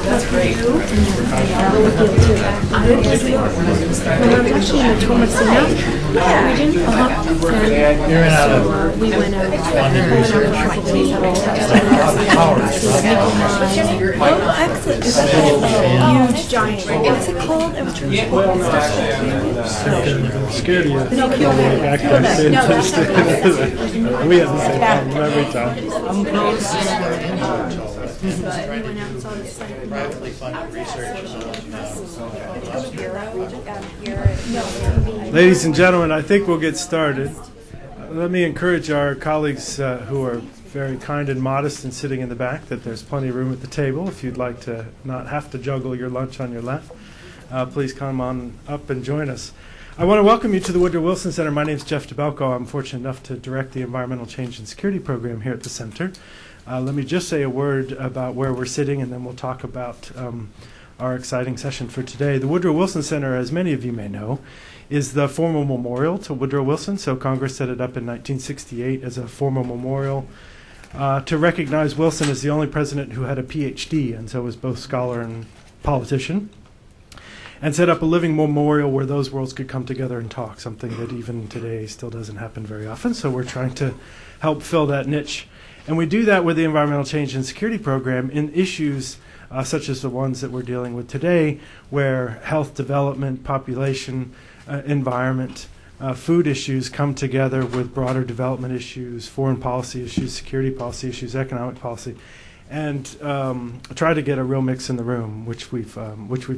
That's great. When I was actually in the Tomasina region, You're out of we went out for a couple days out excellent. It's a huge giant. What's it called? It was I'm scared of you. No, kill that. Back Kill that. there. No, that's We have the same problem every time. Privately funded research. Ladies and gentlemen, I think we'll get started. Let me encourage our colleagues who are very kind and modest and sitting in the back that there's plenty of room at the table. If you'd like to not have to juggle your lunch on your left, please come on up and join us. I want to welcome you to the Woodrow Wilson Center. My name is Jeff DeBelko. I'm fortunate enough to direct the Environmental Change and Security Program here at the center. Let me just say a word about where we're sitting, and then we'll talk about our exciting session for today. The Woodrow Wilson Center, as many of you may know, is the formal memorial to Woodrow Wilson. So Congress set it up in 1968 as a formal memorial to recognize Wilson as the only president who had a PhD, and so was both scholar and politician, and set up a living memorial where those worlds could come together and talk, something that even today still doesn't happen very often. So we're trying to help fill that niche. And we do that with the Environmental Change and Security Program in issues such as the ones that we're dealing with today, where health development, population, environment, food issues come together with broader development issues, foreign policy issues, security policy issues, economic policy, and try to get a real mix in the room, which we've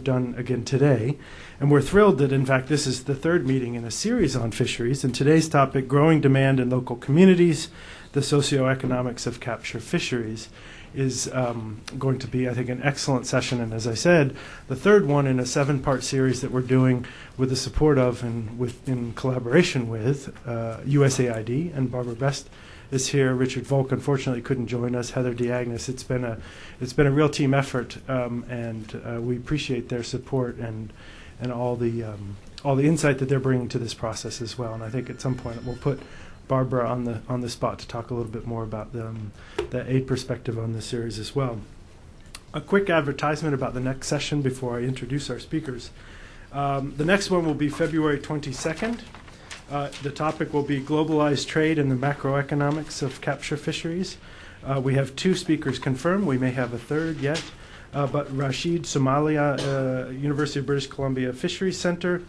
done again today. And we're thrilled that, in fact, this is the third meeting in a series on fisheries. And today's topic, growing demand in local communities, the socio-economics of capture fisheries, is going to be, I think, an excellent session. And as I said, the third one in a 7-part series that we're doing with the support of and in collaboration with USAID. And Barbara Best is here. Richard Volk unfortunately couldn't join us. Heather DeAgnes. It's been a real team effort, and we appreciate their support and all the insight that they're bringing to this process as well. And I think at some point we'll put Barbara on the spot to talk a little bit more about the aid perspective on this series as well. A quick advertisement about the next session before I introduce our speakers. The next one will be February 22nd. The topic will be globalized trade and the macroeconomics of capture fisheries. We have 2 speakers confirmed. We may have a third yet. But Rashid Somalia, University of British Columbia Fisheries Center,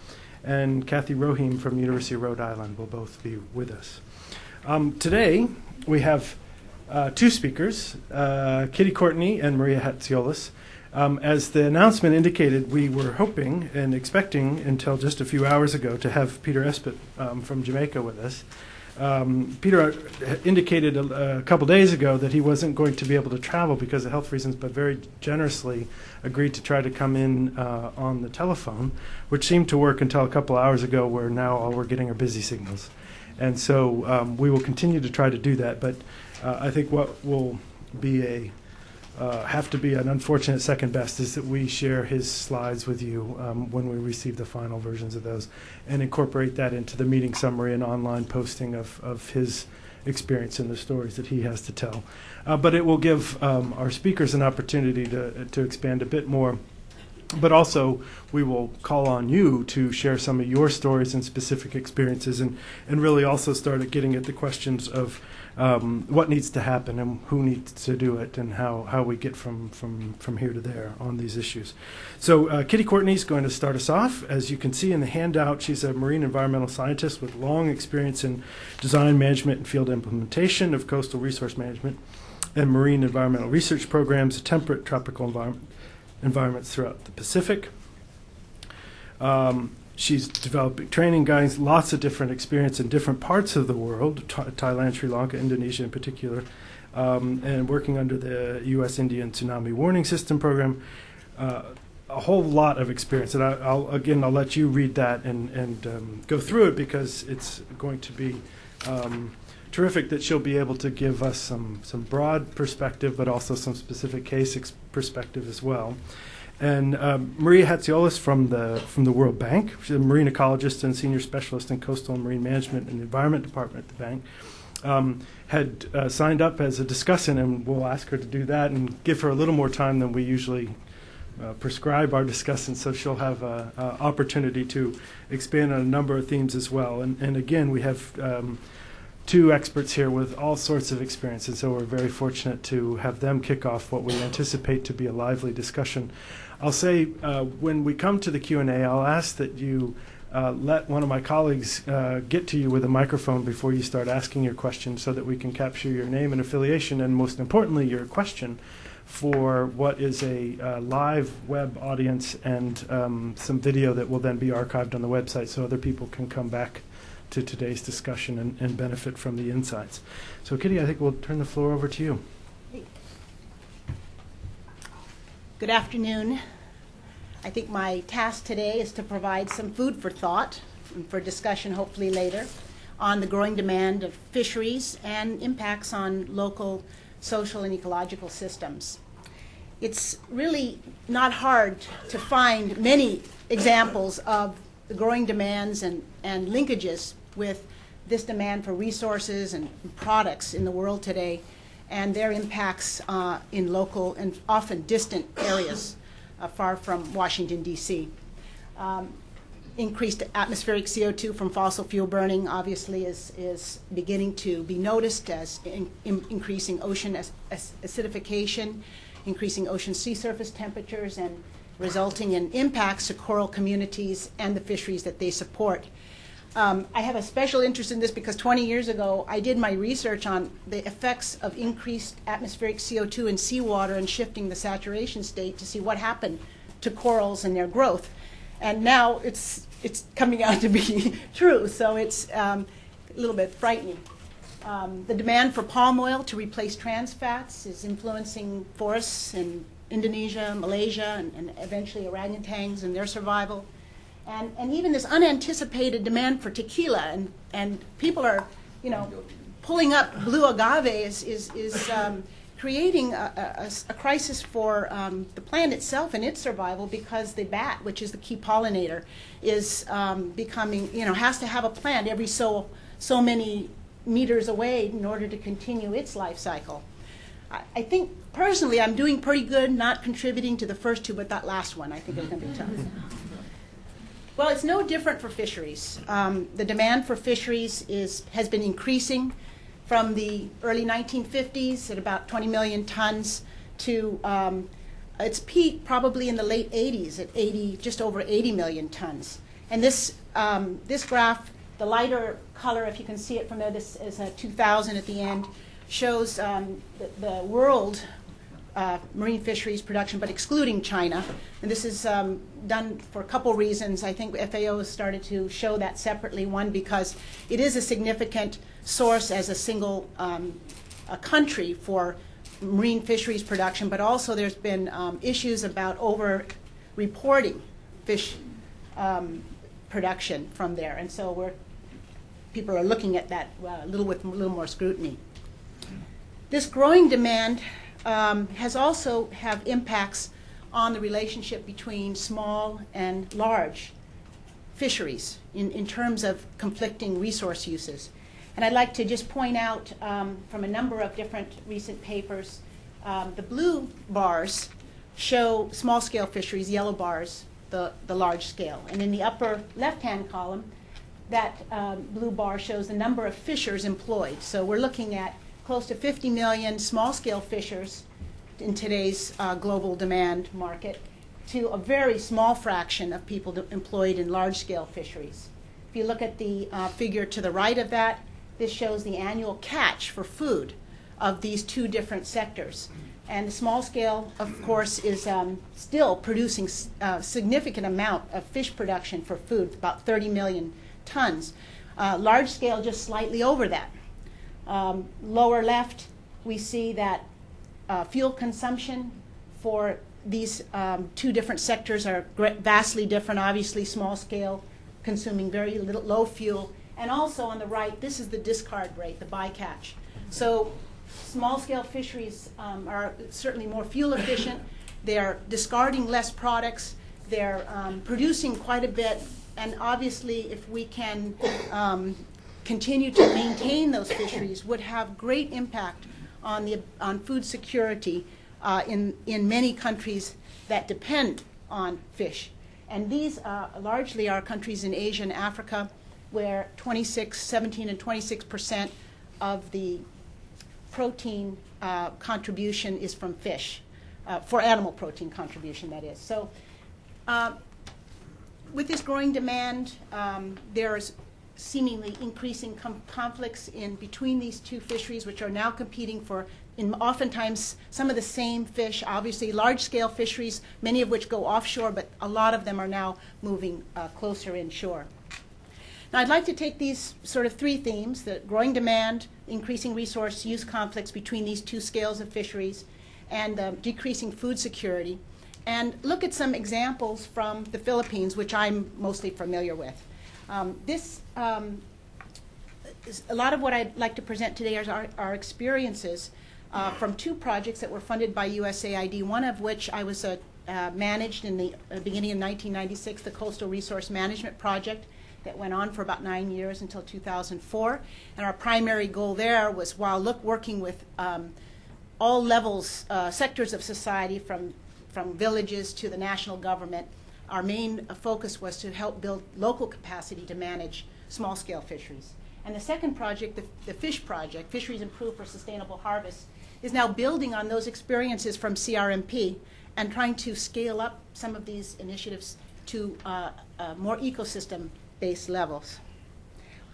and Kathy Rohim from University of Rhode Island will both be with us. Today, we have 2 speakers, Kitty Courtney and Maria Hatziolis. As the announcement indicated, we were hoping and expecting until just a few hours ago to have Peter Espet from Jamaica with us. Peter indicated a couple days ago that he wasn't going to be able to travel because of health reasons, but very generously agreed to try to come in on the telephone, which seemed to work until a couple hours ago, where now all we're getting are busy signals. And so we will continue to try to do that, but I think what will be have to be an unfortunate second best is that we share his slides with you when we receive the final versions of those and incorporate that into the meeting summary and online posting of his experience and the stories that he has to tell. But it will give our speakers an opportunity to expand a bit more. But also, we will call on you to share some of your stories and specific experiences and really also start getting at the questions of what needs to happen and who needs to do it and how we get from here to there on these issues. So Kitty Courtney is going to start us off. As you can see in the handout, she's a marine environmental scientist with long experience in design, management, and field implementation of coastal resource management and marine environmental research programs, temperate tropical environments throughout the Pacific. She's developing training guides, lots of different experience in different parts of the world, Thailand, Sri Lanka, Indonesia in particular, and working under the U.S. Indian Tsunami Warning System program. A whole lot of experience. And I'll let you read that and go through it, because it's going to be terrific that she'll be able to give us some broad perspective, but also some specific case perspective as well. And Maria Hatziolis from the World Bank. She's a marine ecologist and senior specialist in coastal and marine management and the environment department at the bank. had signed up as a discussant, and we'll ask her to do that and give her a little more time than we usually prescribe our discussants, so she'll have an opportunity to expand on a number of themes as well. And again, we have two experts here with all sorts of experience, and so we're very fortunate to have them kick off what we anticipate to be a lively discussion. I'll say when we come to the Q&A, I'll ask that you let one of my colleagues get to you with a microphone before you start asking your question, so that we can capture your name and affiliation, and most importantly, your question, for what is a live web audience, and some video that will then be archived on the website so other people can come back to today's discussion and benefit from the insights. So Kitty, I think we'll turn the floor over to you. Good afternoon. I think my task today is to provide some food for thought and for discussion hopefully later on the growing demand of fisheries and impacts on local social and ecological systems. It's really not hard to find many examples of the growing demands and linkages with this demand for resources and products in the world today, and their impacts in local and often distant areas far from Washington, D.C. Increased atmospheric CO2 from fossil fuel burning obviously is beginning to be noticed as increasing ocean acidification, increasing ocean sea surface temperatures, and resulting in impacts to coral communities and the fisheries that they support. I have a special interest in this because 20 years ago I did my research on the effects of increased atmospheric CO2 in seawater and shifting the saturation state to see what happened to corals and their growth. And now it's coming out to be true, so it's a little bit frightening. The demand for palm oil to replace trans fats is influencing forests in Indonesia, Malaysia, and eventually orangutans and their survival. And even this unanticipated demand for tequila, and people are, pulling up blue agave is creating a crisis for the plant itself and its survival, because the bat, which is the key pollinator, is becoming, has to have a plant every so many meters away in order to continue its life cycle. I think personally I'm doing pretty good, not contributing to the first two, but that last one I think is going to be tough. Well, it's no different for fisheries. The demand for fisheries has been increasing from the early 1950s at about 20 million tons to its peak probably in the late 80s at just over 80 million tons. And this graph, the lighter color, if you can see it from there, this is 2000 at the end, shows the world marine fisheries production, but excluding China. And this is done for a couple reasons. I think FAO has started to show that separately. One, because it is a significant source as a single a country for marine fisheries production, but also there's been issues about over-reporting fish production from there. And so people are looking at that with a little more scrutiny. This growing demand has also have impacts on the relationship between small and large fisheries in terms of conflicting resource uses. And I'd like to just point out from a number of different recent papers, the blue bars show small-scale fisheries, yellow bars, the large scale. And in the upper left-hand column, that blue bar shows the number of fishers employed. So we're looking at close to 50 million small-scale fishers in today's global demand market, to a very small fraction of people employed in large-scale fisheries. If you look at the figure to the right of that, this shows the annual catch for food of these two different sectors. And the small scale, of course, is still producing a significant amount of fish production for food, about 30 million tons. Large scale, just slightly over that. Lower left, we see that fuel consumption for these two different sectors are vastly different. Obviously, small scale consuming very little, low fuel. And also on the right, this is the discard rate, the bycatch. So small-scale fisheries are certainly more fuel efficient. They're discarding less products. They're producing quite a bit. And obviously, if we can continue to maintain those fisheries would have great impact on food security in many countries that depend on fish. And these largely are countries in Asia and Africa where 17 and 26% of the protein contribution is from fish, for animal protein contribution, that is. So with this growing demand, there's seemingly increasing conflicts in between these two fisheries, which are now competing for, oftentimes, some of the same fish. Obviously, large-scale fisheries, many of which go offshore, but a lot of them are now moving closer inshore. Now, I'd like to take these sort of three themes: the growing demand, increasing resource use conflicts between these two scales of fisheries, and decreasing food security, and look at some examples from the Philippines, which I'm mostly familiar with. A lot of what I'd like to present today are experiences from two projects that were funded by USAID, one of which I was managed in the beginning of 1996, the Coastal Resource Management Project, that went on for about 9 years until 2004. And our primary goal there was, while working with all levels, sectors of society, from villages to the national government, our main focus was to help build local capacity to manage small-scale fisheries. And the second project, the FISH project, Fisheries Improved for Sustainable Harvest, is now building on those experiences from CRMP and trying to scale up some of these initiatives to more ecosystem-based levels.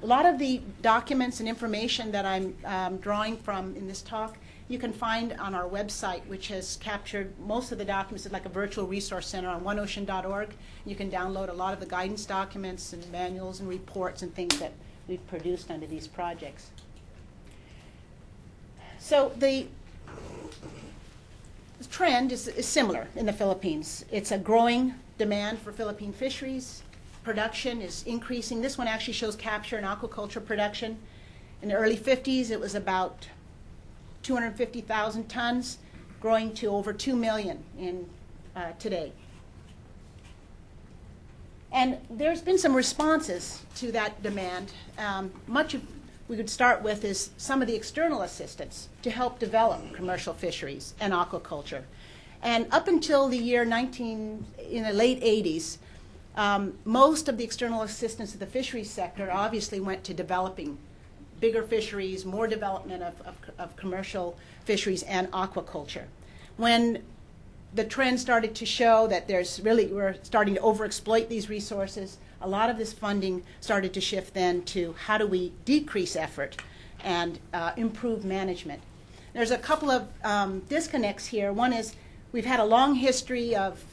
A lot of the documents and information that I'm drawing from in this talk you can find on our website, which has captured most of the documents. It's like a virtual resource center on oneocean.org. You can download a lot of the guidance documents and manuals and reports and things that we've produced under these projects. So the trend is similar in the Philippines. It's a growing demand for Philippine fisheries. Production is increasing. This one actually shows capture and aquaculture production. In the early 50s, it was about 250,000 tons, growing to over 2 million today. And there's been some responses to that demand. Much of we could start with is some of the external assistance to help develop commercial fisheries and aquaculture. And up until the year in the late 80s, most of the external assistance to the fisheries sector obviously went to developing bigger fisheries, more development of commercial fisheries and aquaculture. When the trend started to show that we're starting to overexploit these resources, a lot of this funding started to shift then to how do we decrease effort and improve management. There's a couple of disconnects here. One is we've had a long history of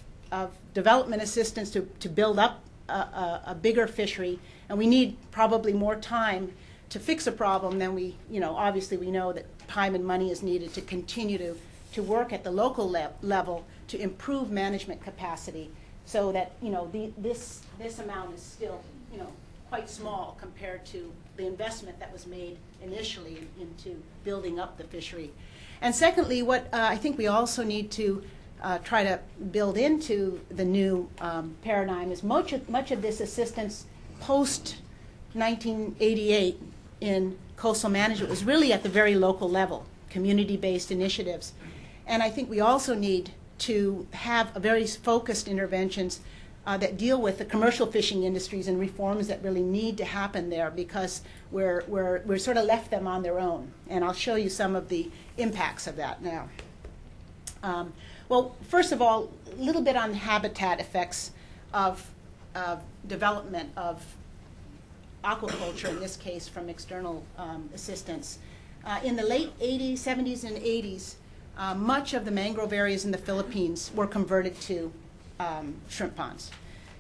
development assistance to build up a bigger fishery, and we need probably more time to fix a problem than obviously we know that time and money is needed to continue to work at the local level to improve management capacity, so that this amount is still quite small compared to the investment that was made initially into building up the fishery. And secondly, what I think we also need to try to build into the new paradigm is much of this assistance post 1988 in coastal management was really at the very local level, community-based initiatives. And I think we also need to have a very focused interventions that deal with the commercial fishing industries and reforms that really need to happen there, because we're sort of left them on their own. And I'll show you some of the impacts of that now. Well, first of all, a little bit on habitat effects of development of aquaculture, in this case from external assistance. In the late 80s, 70s, and 80s, much of the mangrove areas in the Philippines were converted to shrimp ponds.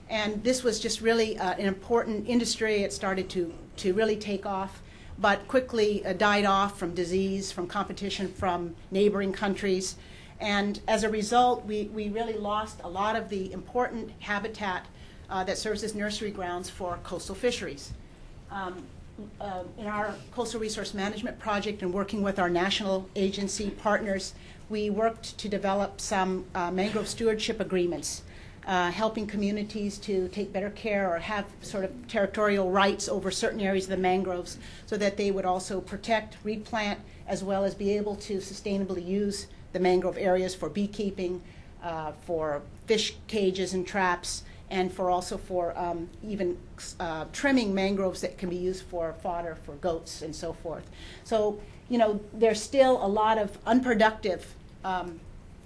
And this was just really an important industry. It started to really take off, but quickly died off from disease, from competition from neighboring countries. And as a result, we really lost a lot of the important habitat that serves as nursery grounds for coastal fisheries. In our Coastal Resource Management Project and working with our national agency partners, we worked to develop some mangrove stewardship agreements helping communities to take better care or have sort of territorial rights over certain areas of the mangroves so that they would also protect, replant, as well as be able to sustainably use the mangrove areas for beekeeping, for fish cages and traps, and also for even trimming mangroves that can be used for fodder for goats and so forth. So, you know, there's still a lot of unproductive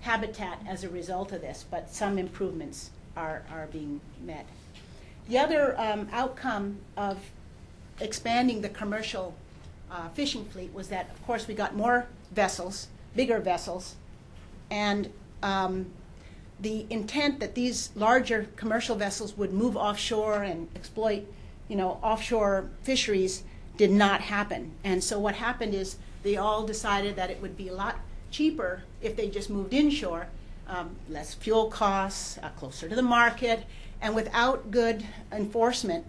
habitat as a result of this, but some improvements are being met. The other outcome of expanding the commercial fishing fleet was that, of course, we got more vessels, bigger vessels, and the intent that these larger commercial vessels would move offshore and exploit, you know, offshore fisheries did not happen. And so what happened is they all decided that it would be a lot cheaper if they just moved inshore, less fuel costs, closer to the market, and without good enforcement,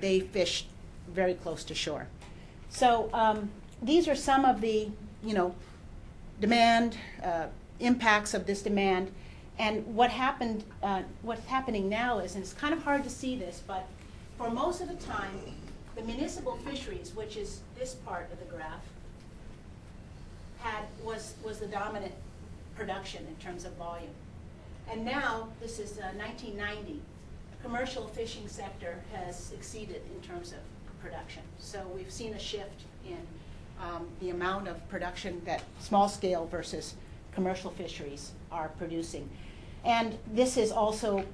they fished very close to shore. So these are some of the, you know, demand, impacts of this demand. And what happened, what's happening now is, and it's kind of hard to see this, but for most of the time, the municipal fisheries, which is this part of the graph, was the dominant production in terms of volume. And now, this is 1990, the commercial fishing sector has exceeded in terms of production. So we've seen a shift in the amount of production that small scale versus commercial fisheries are producing. And this is also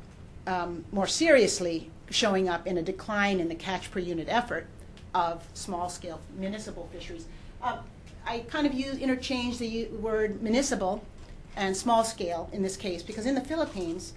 more seriously showing up in a decline in the catch per unit effort of small scale municipal fisheries. I kind of interchange the word municipal and small scale in this case, because in the Philippines,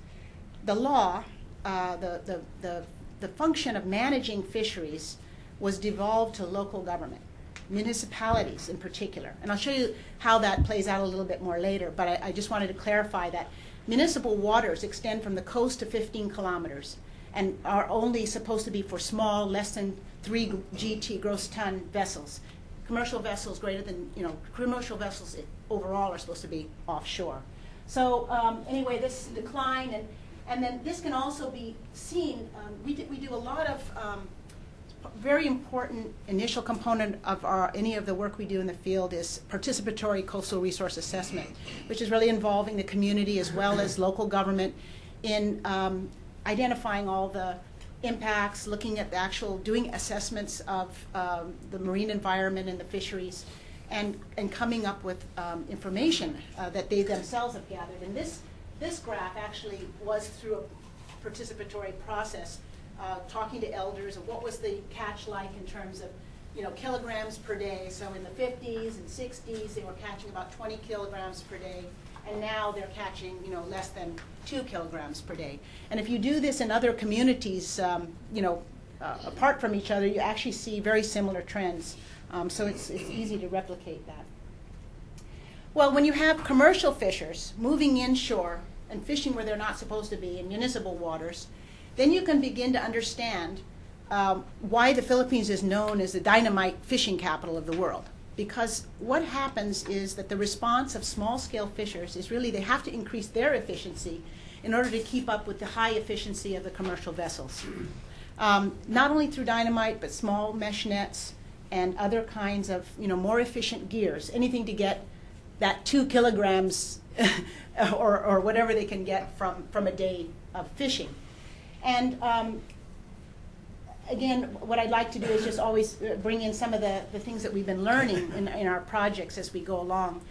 the law, the function of managing fisheries was devolved to local government, municipalities in particular. And I'll show you how that plays out a little bit more later, but I just wanted to clarify that municipal waters extend from the coast to 15 kilometers and are only supposed to be for small, less than 3 GT, gross ton vessels. Commercial vessels greater than, you know, commercial vessels overall are supposed to be offshore. So anyway, this decline, and then this can also be seen, we do a lot of very important initial component of any of the work we do in the field is participatory coastal resource assessment, which is really involving the community as well as local government in identifying all the impacts, looking at the actual, doing assessments of the marine environment and the fisheries, and coming up with information that they themselves have gathered. And this graph actually was through a participatory process, talking to elders of what was the catch like in terms of, you know, kilograms per day. So in the 50s and 60s, they were catching about 20 kilograms per day. And now they're catching, you know, less than 2 kilograms per day. And if you do this in other communities, you know, apart from each other, you actually see very similar trends. So it's easy to replicate that. Well, when you have commercial fishers moving inshore and fishing where they're not supposed to be in municipal waters, then you can begin to understand why the Philippines is known as the dynamite fishing capital of the world. Because what happens is that the response of small-scale fishers is really they have to increase their efficiency in order to keep up with the high efficiency of the commercial vessels. Not only through dynamite, but small mesh nets and other kinds of, you know, more efficient gears, anything to get that 2 kilograms or whatever they can get from a day of fishing. And again, what I'd like to do is just always bring in some of the things that we've been learning in our projects as we go along.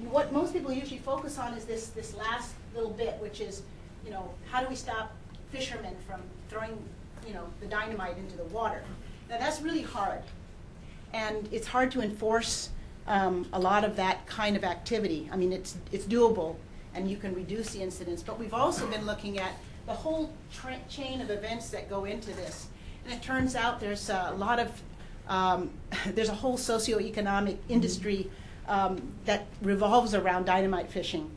What most people usually focus on is this last little bit, which is, you know, how do we stop fishermen from throwing, you know, the dynamite into the water? Now that's really hard, and it's hard to enforce a lot of that kind of activity. I mean, it's doable, and you can reduce the incidence. But we've also been looking at the whole chain of events that go into this. And it turns out there's a lot of, there's a whole socio-economic industry that revolves around dynamite fishing,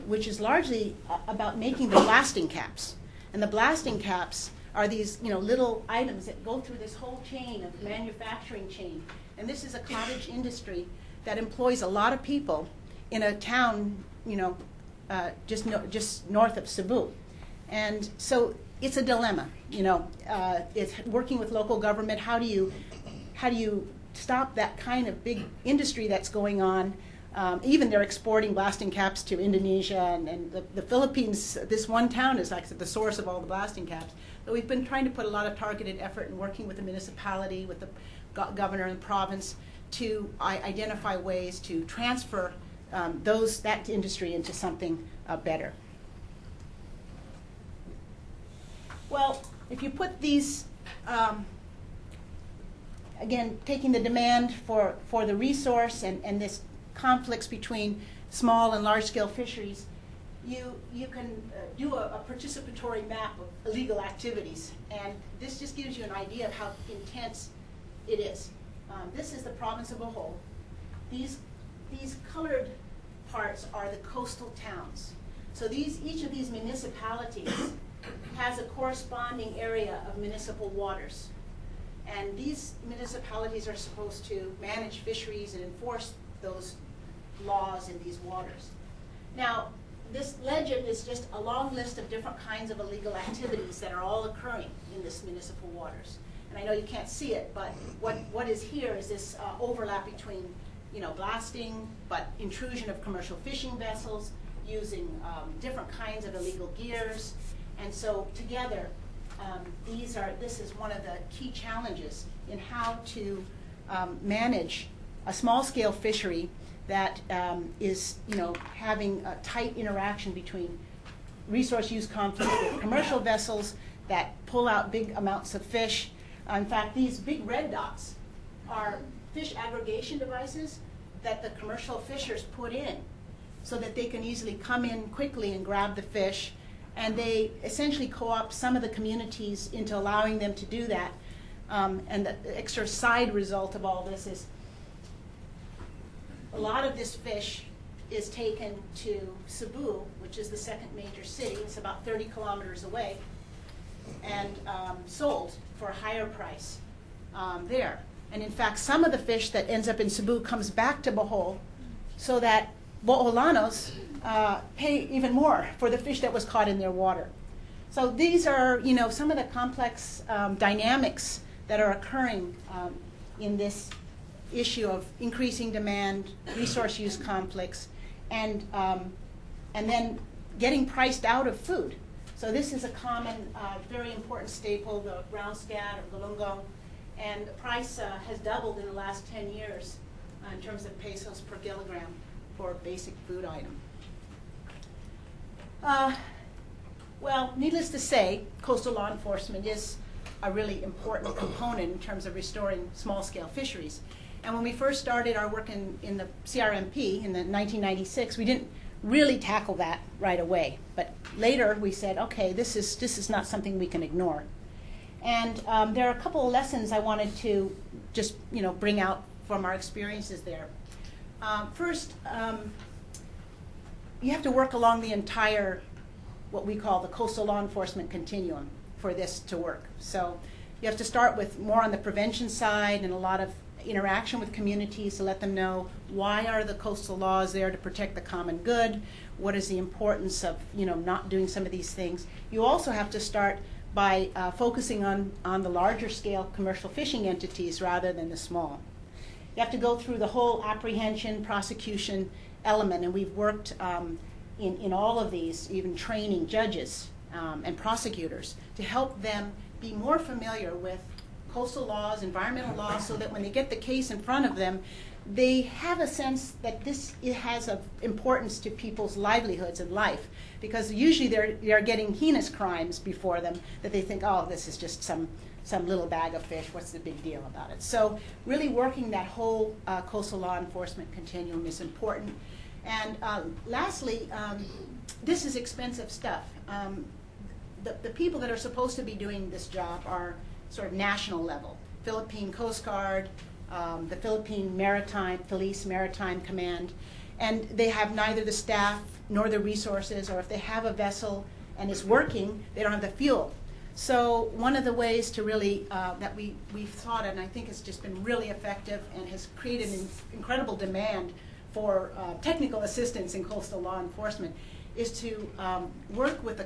which is largely about making the blasting caps. And the blasting caps are these, you know, little items that go through this whole chain of manufacturing chain. And this is a cottage industry that employs a lot of people in a town, you know, just north of Cebu. And so it's a dilemma, it's working with local government. How do you stop that kind of big industry that's going on? Even they're exporting blasting caps to Indonesia and the Philippines. This one town is like the source of all the blasting caps. But we've been trying to put a lot of targeted effort in working with the municipality, with the governor and province to identify ways to transfer that industry into something better. Well, if you put these, again, taking the demand for the resource and this conflicts between small and large-scale fisheries, you can do a participatory map of illegal activities, and this just gives you an idea of how intense it is. This is the province of Bohol. These colored parts are the coastal towns. So each of these municipalities has a corresponding area of municipal waters. And these municipalities are supposed to manage fisheries and enforce those laws in these waters. Now, this legend is just a long list of different kinds of illegal activities that are all occurring in this municipal waters. And I know you can't see it, but what is here is this overlap between, blasting, but intrusion of commercial fishing vessels, using different kinds of illegal gears. And so together, this is one of the key challenges in how to manage a small-scale fishery that is, having a tight interaction between resource use conflict with commercial vessels that pull out big amounts of fish. In fact, these big red dots are fish aggregation devices that the commercial fishers put in so that they can easily come in quickly and grab the fish. And they essentially co-opt some of the communities into allowing them to do that. And the extra side result of all this is a lot of this fish is taken to Cebu, which is the second major city. It's about 30 kilometers away, and sold for a higher price there. And in fact, some of the fish that ends up in Cebu comes back to Bohol so that Boholanos pay even more for the fish that was caught in their water. So these are, some of the complex dynamics that are occurring in this issue of increasing demand, resource use conflicts, and then getting priced out of food. So this is a common, very important staple, the ground scat or galungo, and the price has doubled in the last 10 years in terms of pesos per kilogram for a basic food item. Well, needless to say, coastal law enforcement is a really important component in terms of restoring small-scale fisheries. And when we first started our work in the CRMP in 1996, we didn't really tackle that right away. But later we said, okay, this is not something we can ignore. And there are a couple of lessons I wanted to just bring out from our experiences there. First, you have to work along the entire, what we call the coastal law enforcement continuum for this to work. So you have to start with more on the prevention side and a lot of interaction with communities to let them know why are the coastal laws there to protect the common good, what is the importance of not doing some of these things. You also have to start by focusing on the larger scale commercial fishing entities rather than the small. You have to go through the whole apprehension, prosecution element, and we've worked in all of these, even training judges and prosecutors to help them be more familiar with coastal laws, environmental laws, so that when they get the case in front of them, they have a sense that it has of importance to people's livelihoods and life, because usually they're getting heinous crimes before them that they think, oh, this is just some little bag of fish, what's the big deal about it? So really working that whole coastal law enforcement continuum is important. And lastly, this is expensive stuff. The people that are supposed to be doing this job are sort of national level. Philippine Coast Guard, the Philippine Police Maritime Command, and they have neither the staff nor the resources, or if they have a vessel and it's working, they don't have the fuel. So one of the ways to really, that we've thought, and I think it's just been really effective and has created an incredible demand for technical assistance in coastal law enforcement, is to work with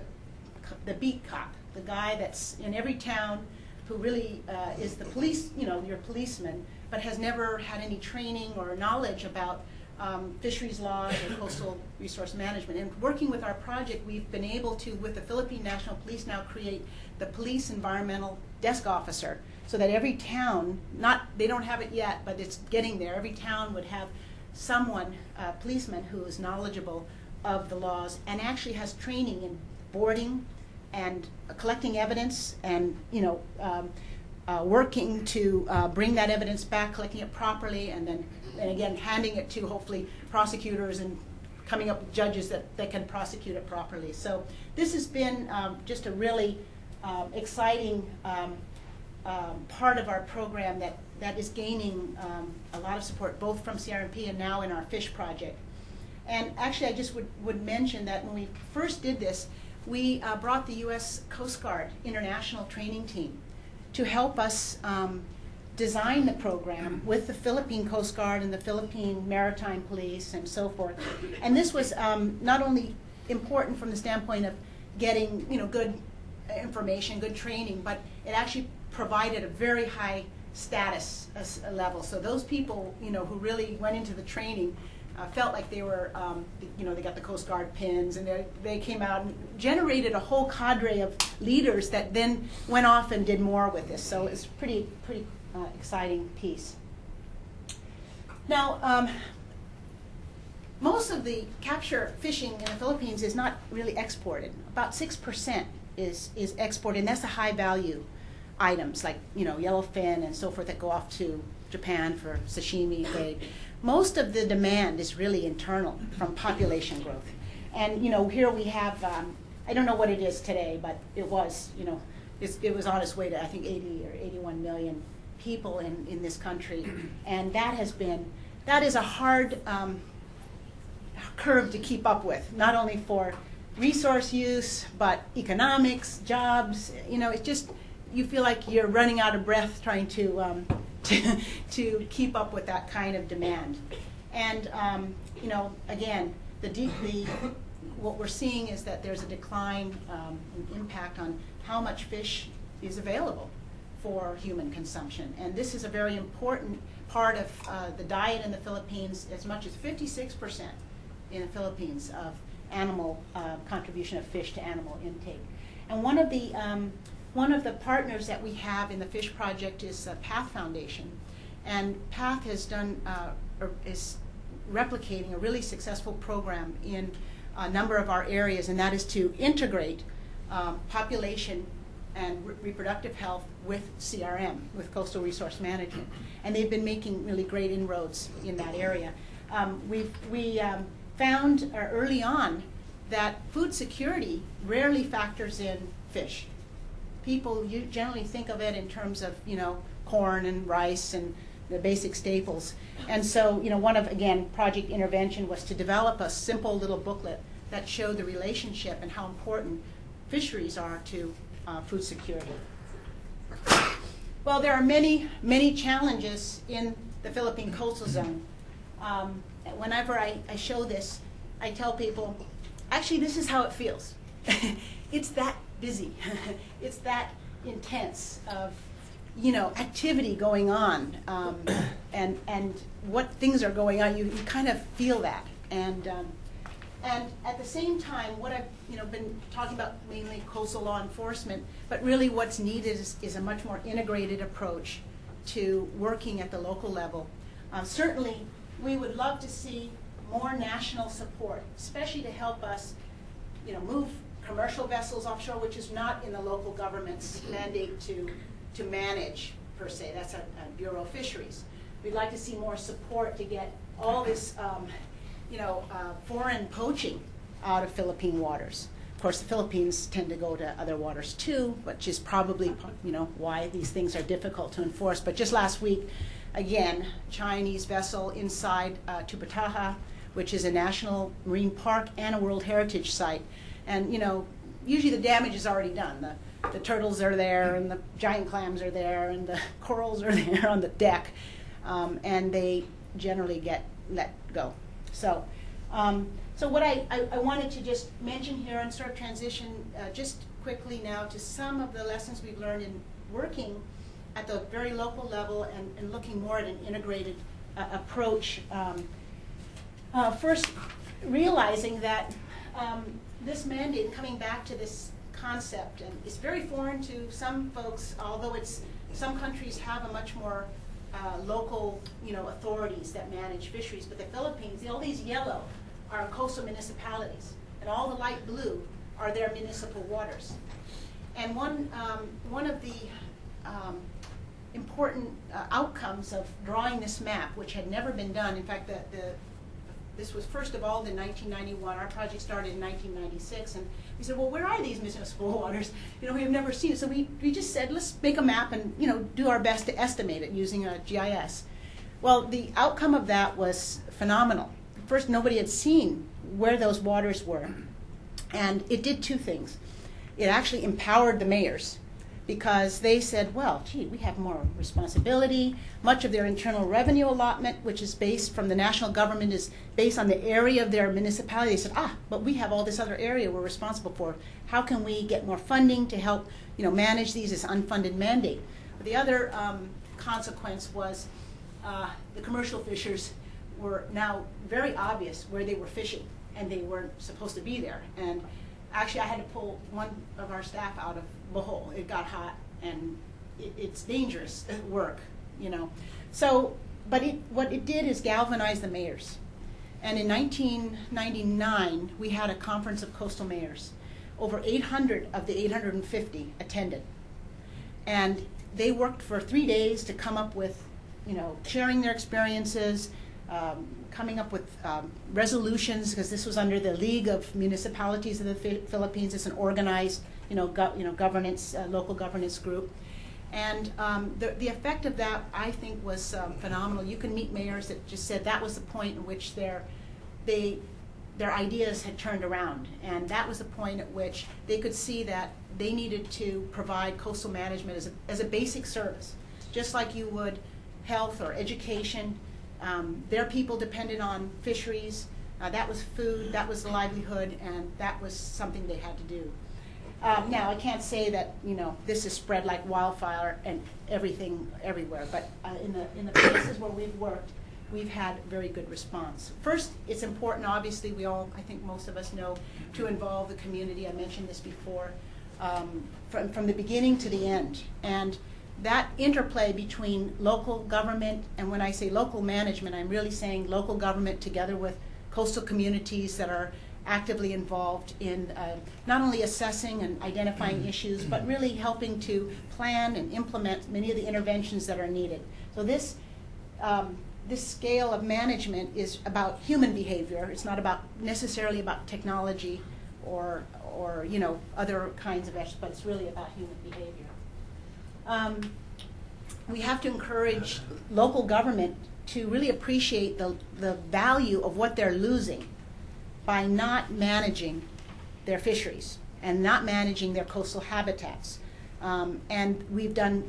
the beat cop, the guy that's in every town who really is the police, your policeman, but has never had any training or knowledge about fisheries laws or coastal resource management. And working with our project, we've been able to, with the Philippine National Police, now create the Police Environmental Desk Officer, so that every town, they don't have it yet, but it's getting there, every town would have someone, a policeman, who is knowledgeable of the laws and actually has training in boarding and collecting evidence and, working to bring that evidence back, collecting it properly, and then again handing it to hopefully prosecutors and coming up with judges that can prosecute it properly. So this has been just a really exciting part of our program that is gaining a lot of support, both from CRMP and now in our fish project. And actually, I just would mention that when we first did this, we brought the U.S. Coast Guard International Training Team to help us design the program with the Philippine Coast Guard and the Philippine Maritime Police and so forth. And this was not only important from the standpoint of getting good information, good training, but it actually provided a very high status level. So those people who really went into the training felt like they were, they got the Coast Guard pins, and they came out and generated a whole cadre of leaders that then went off and did more with this. So it's pretty exciting piece. Now, most of the capture fishing in the Philippines is not really exported. About 6% is exported, and that's the high value items like yellowfin and so forth that go off to Japan for sashimi grade. Most of the demand is really internal from population growth. And here we have, I don't know what it is today, but it was, it was on its way to I think 80 or 81 million people in this country. And that is a hard curve to keep up with, not only for resource use, but economics, jobs. It's just, you feel like you're running out of breath trying to keep up with that kind of demand. And again, what we're seeing is that there's a decline in impact on how much fish is available for human consumption. And this is a very important part of the diet in the Philippines. As much as 56% in the Philippines of animal contribution of fish to animal intake. And one of the partners that we have in the fish project is PATH Foundation, and PATH has done is replicating a really successful program in a number of our areas, and that is to integrate population and reproductive health with CRM, with coastal resource management, and they've been making really great inroads in that area. We found early on that food security rarely factors in fish. People generally think of it in terms of corn and rice and the basic staples. And so one of, again, project intervention was to develop a simple little booklet that showed the relationship and how important fisheries are to food security. Well, there are many challenges in the Philippine coastal zone. Whenever I show this, I tell people, actually, this is how it feels. It's that busy. It's that intense of activity going on, and what things are going on. You kind of feel that, and at the same time, what I've been talking about, mainly coastal law enforcement, but really what's needed is a much more integrated approach to working at the local level. Certainly, we would love to see more national support, especially to help us, move commercial vessels offshore, which is not in the local government's mandate to manage, per se. That's a Bureau of Fisheries. We'd like to see more support to get all this, foreign poaching out of Philippine waters. Of course, the Philippines tend to go to other waters too, which is probably, why these things are difficult to enforce. But just last week, again, Chinese vessel inside Tupataha, which is a national marine park and a World Heritage Site. And, usually the damage is already done. The turtles are there, and the giant clams are there, and the corals are there on the deck, and they generally get let go. So So what I wanted to just mention here and sort of transition just quickly now to some of the lessons we've learned in working at the very local level and looking more at an integrated approach. First, realizing that this mandate, coming back to this concept, and it's very foreign to some folks, although some countries have a much more local, authorities that manage fisheries. But the Philippines, all these yellow are coastal municipalities, and all the light blue are their municipal waters. And one of the important outcomes of drawing this map, which had never been done, in fact, this was first of all in 1991. Our project started in 1996, and we said, well, where are these municipal waters? We've never seen it. So we just said, let's make a map and do our best to estimate it using a GIS. Well, the outcome of that was phenomenal. First, nobody had seen where those waters were, and it did two things. It actually empowered the mayors, because they said, well, gee, we have more responsibility. Much of their internal revenue allotment, which is based from the national government, is based on the area of their municipality. They said, but we have all this other area we're responsible for. How can we get more funding to help manage these as unfunded mandate? But the other consequence was the commercial fishers were now very obvious where they were fishing, and they weren't supposed to be there. And actually, I had to pull one of our staff out of Bohol. It got hot, and it's dangerous work, So, but what it did is galvanize the mayors. And in 1999, we had a conference of coastal mayors. Over 800 of the 850 attended. And they worked for 3 days to come up with, sharing their experiences, coming up with resolutions, because this was under the League of Municipalities of the Philippines. It's an organized, governance, local governance group, and the effect of that, I think, was phenomenal. You can meet mayors that just said that was the point in which their ideas had turned around, and that was the point at which they could see that they needed to provide coastal management as a basic service, just like you would health or education. Their people depended on fisheries. That was food, that was the livelihood, and that was something they had to do. Now, I can't say that this is spread like wildfire and everything everywhere, but in the places where we've worked, we've had very good response. First, it's important, obviously, I think most of us know, to involve the community. I mentioned this before, from the beginning to the end. And that interplay between local government, and when I say local management, I'm really saying local government together with coastal communities that are actively involved in not only assessing and identifying issues, but really helping to plan and implement many of the interventions that are needed. So this scale of management is about human behavior. It's not necessarily about technology or other kinds of issues, but it's really about human behavior. We have to encourage local government to really appreciate the value of what they're losing by not managing their fisheries and not managing their coastal habitats. And we've done,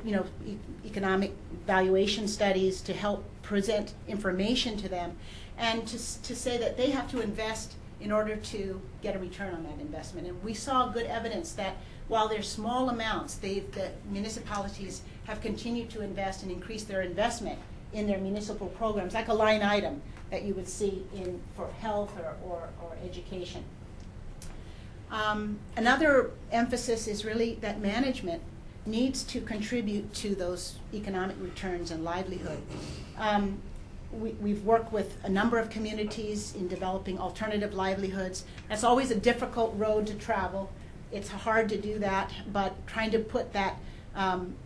economic valuation studies to help present information to them, and to say that they have to invest in order to get a return on that investment. And we saw good evidence that while they're small amounts, the municipalities have continued to invest and increase their investment in their municipal programs, like a line item that you would see for health or education. Another emphasis is really that management needs to contribute to those economic returns and livelihood. We've worked with a number of communities in developing alternative livelihoods. That's always a difficult road to travel. It's hard to do that, but trying to put that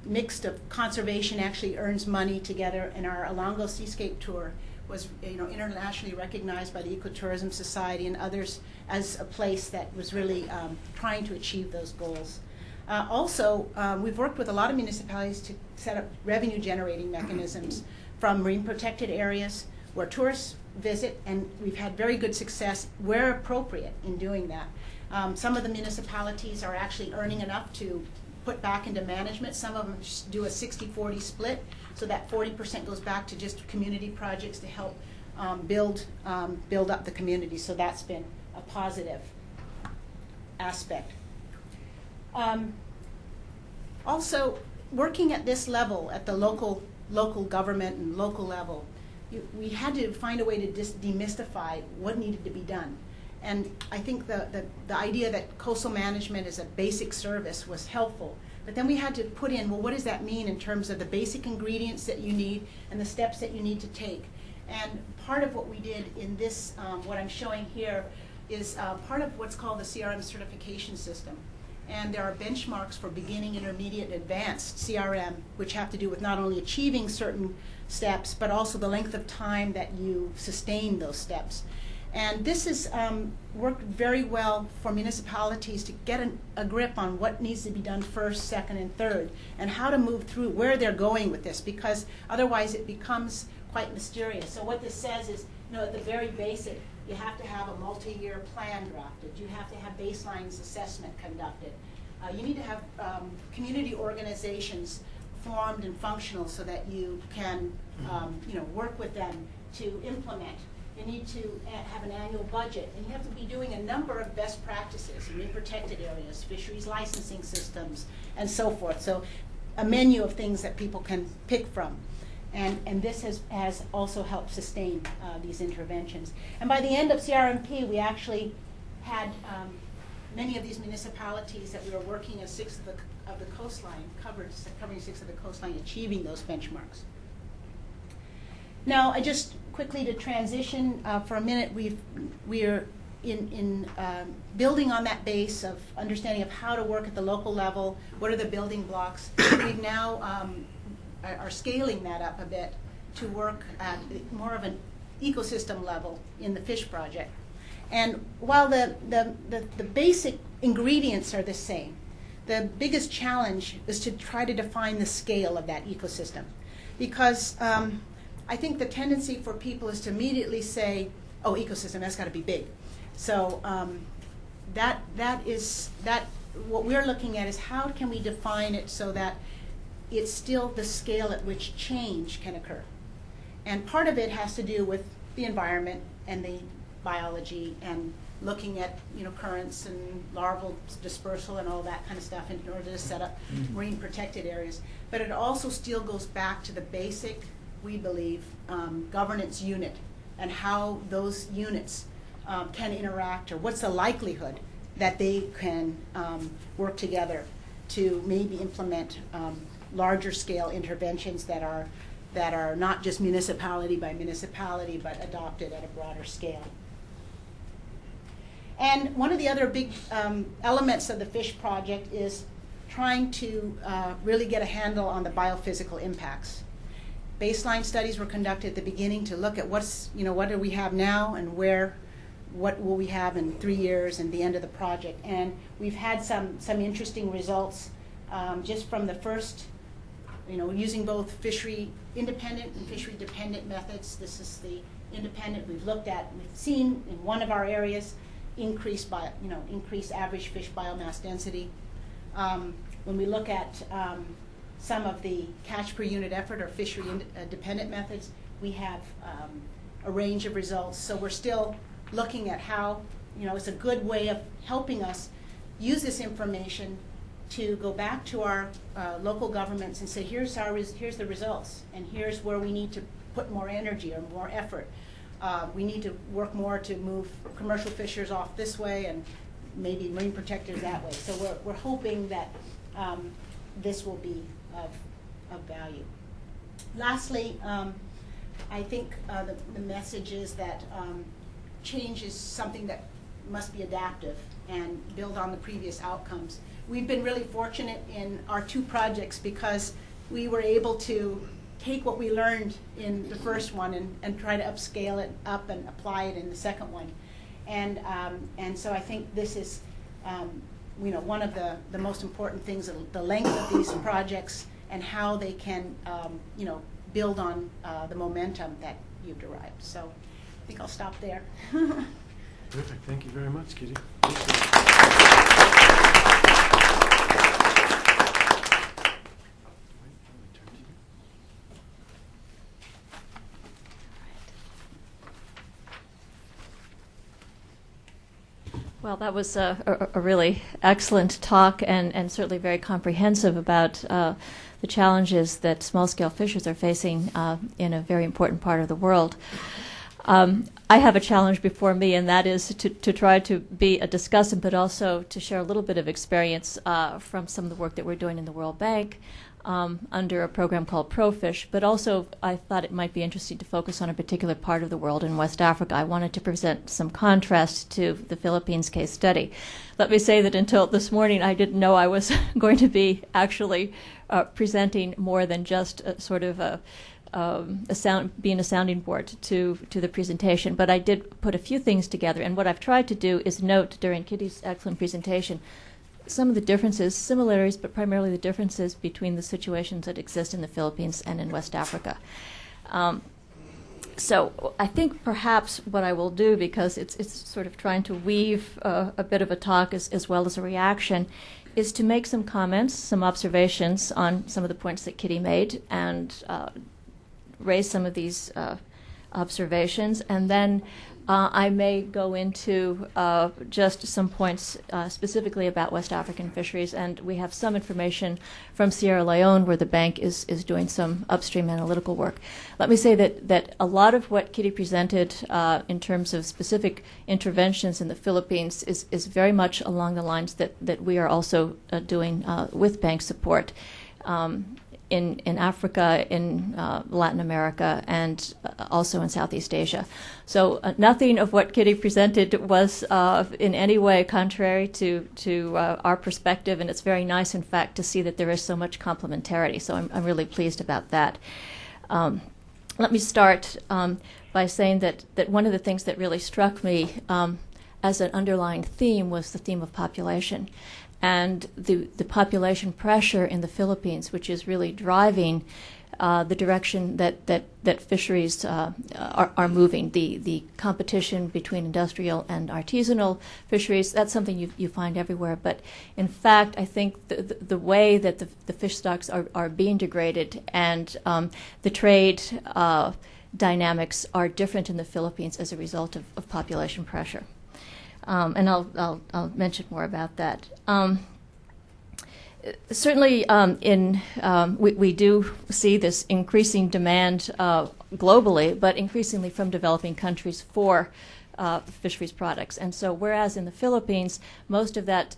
mix of conservation actually earns money together. And our Alongo Seascape Tour was internationally recognized by the Ecotourism Society and others as a place that was really trying to achieve those goals. Also, we've worked with a lot of municipalities to set up revenue generating mechanisms from marine protected areas where tourists visit, and we've had very good success where appropriate in doing that. Some of the municipalities are actually earning enough to put back into management. Some of them do a 60-40 split, so that 40% goes back to just community projects to help build up the community. So that's been a positive aspect. Also, working at this level, at the local government and local level, we had to find a way to demystify what needed to be done. And I think the idea that coastal management is a basic service was helpful. But then we had to put in, well, what does that mean in terms of the basic ingredients that you need and the steps that you need to take? And part of what we did in this, what I'm showing here, is part of what's called the CRM certification system. And there are benchmarks for beginning, intermediate, and advanced CRM, which have to do with not only achieving certain steps, but also the length of time that you sustain those steps. And this has worked very well for municipalities to get a grip on what needs to be done first, second, and third, and how to move through, where they're going with this, because otherwise it becomes quite mysterious. So what this says is, at the very basic, you have to have a multi-year plan drafted. You have to have baselines assessment conducted. You need to have community organizations formed and functional so that you can work with them to implement. You need to have an annual budget, and you have to be doing a number of best practices in protected areas, fisheries licensing systems, and so forth. So a menu of things that people can pick from. And this has also helped sustain these interventions. And by the end of CRMP, we actually had many of these municipalities that we were working as sixth of the coastline, covering sixth of the coastline, achieving those benchmarks. Now, just quickly to transition for a minute, we're in building on that base of understanding of how to work at the local level, what are the building blocks. We've now are scaling that up a bit to work at more of an ecosystem level in the fish project. And while the basic ingredients are the same, the biggest challenge is to try to define the scale of that ecosystem. Because I think the tendency for people is to immediately say, oh, ecosystem, that's got to be big. So what we're looking at is how can we define it so that it's still the scale at which change can occur. And part of it has to do with the environment and the biology and looking at currents and larval dispersal and all that kind of stuff in order to set up marine protected areas. But it also still goes back to the basic, we believe, governance unit and how those units can interact, or what's the likelihood that they can work together to maybe implement larger scale interventions that are not just municipality by municipality, but adopted at a broader scale. And one of the other big elements of the FISH project is trying to really get a handle on the biophysical impacts. Baseline studies were conducted at the beginning to look at what do we have now and what will we have in 3 years and the end of the project. And we've had some interesting results just from the first, using both fishery independent and fishery dependent methods. This is the independent we've seen in one of our areas increase average fish biomass density. When we look at some of the catch per unit effort or fishery dependent methods, we have a range of results. So we're still looking at how, it's a good way of helping us use this information to go back to our local governments and say, here's the results, and here's where we need to put more energy or more effort. We need to work more to move commercial fishers off this way and maybe marine protectors that way. So we're hoping that this will be of value. Lastly, I think the message is that change is something that must be adaptive and build on the previous outcomes. We've been really fortunate in our 2 projects because we were able to take what we learned in the first one and try to upscale it up and apply it in the second one. And so I think this is one of the most important things, the length of these projects and how they can build on the momentum that you've derived. So I think I'll stop there. Terrific. Thank you very much, Kitty. Well, that was a really excellent talk and certainly very comprehensive about the challenges that small-scale fishers are facing in a very important part of the world. I have a challenge before me, and that is to try to be a discussant, but also to share a little bit of experience from some of the work that we're doing in the World Bank under a program called ProFish. But also, I thought it might be interesting to focus on a particular part of the world in West Africa. I wanted to present some contrast to the Philippines case study. Let me say that until this morning, I didn't know I was going to be actually presenting more than just a sort of being a sounding board to the presentation, but I did put a few things together, and what I've tried to do is note during Kitty's excellent presentation some of the differences, similarities, but primarily the differences between the situations that exist in the Philippines and in West Africa. So I think perhaps what I will do, because it's sort of trying to weave a bit of a talk as well as a reaction, is to make some comments, some observations on some of the points that Kitty made, and raise some of these observations, and then I may go into just some points specifically about West African fisheries, and we have some information from Sierra Leone where the bank is doing some upstream analytical work. Let me say that a lot of what Kitty presented in terms of specific interventions in the Philippines is very much along the lines that we are also doing with bank support. In Africa, in Latin America, and also in Southeast Asia. So nothing of what Kitty presented was in any way contrary to our perspective, and it's very nice, in fact, to see that there is so much complementarity. So I'm really pleased about that. Let me start by saying that one of the things that really struck me as an underlying theme was the theme of population. And the population pressure in the Philippines, which is really driving the direction that fisheries are moving. The competition between industrial and artisanal fisheries, that's something you find everywhere. But in fact, I think the way that the fish stocks are being degraded and the trade dynamics are different in the Philippines as a result of population pressure. And I'll mention more about that. Certainly, we do see this increasing demand globally, but increasingly from developing countries for fisheries products. And so, whereas in the Philippines, most of that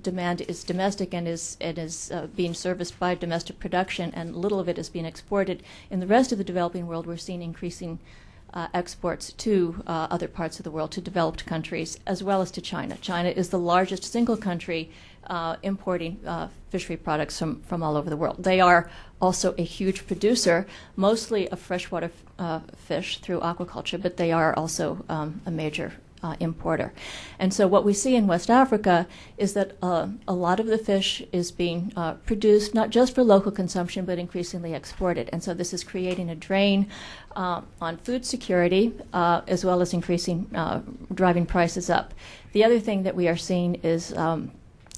demand is domestic and is being serviced by domestic production, and little of it is being exported, in the rest of the developing world, we're seeing increasing exports to other parts of the world, to developed countries, as well as to China. China is the largest single country importing fishery products from all over the world. They are also a huge producer, mostly of freshwater fish through aquaculture, but they are also a major importer. And so what we see in West Africa is that a lot of the fish is being produced not just for local consumption, but increasingly exported. And so this is creating a drain on food security, as well as driving prices up. The other thing that we are seeing is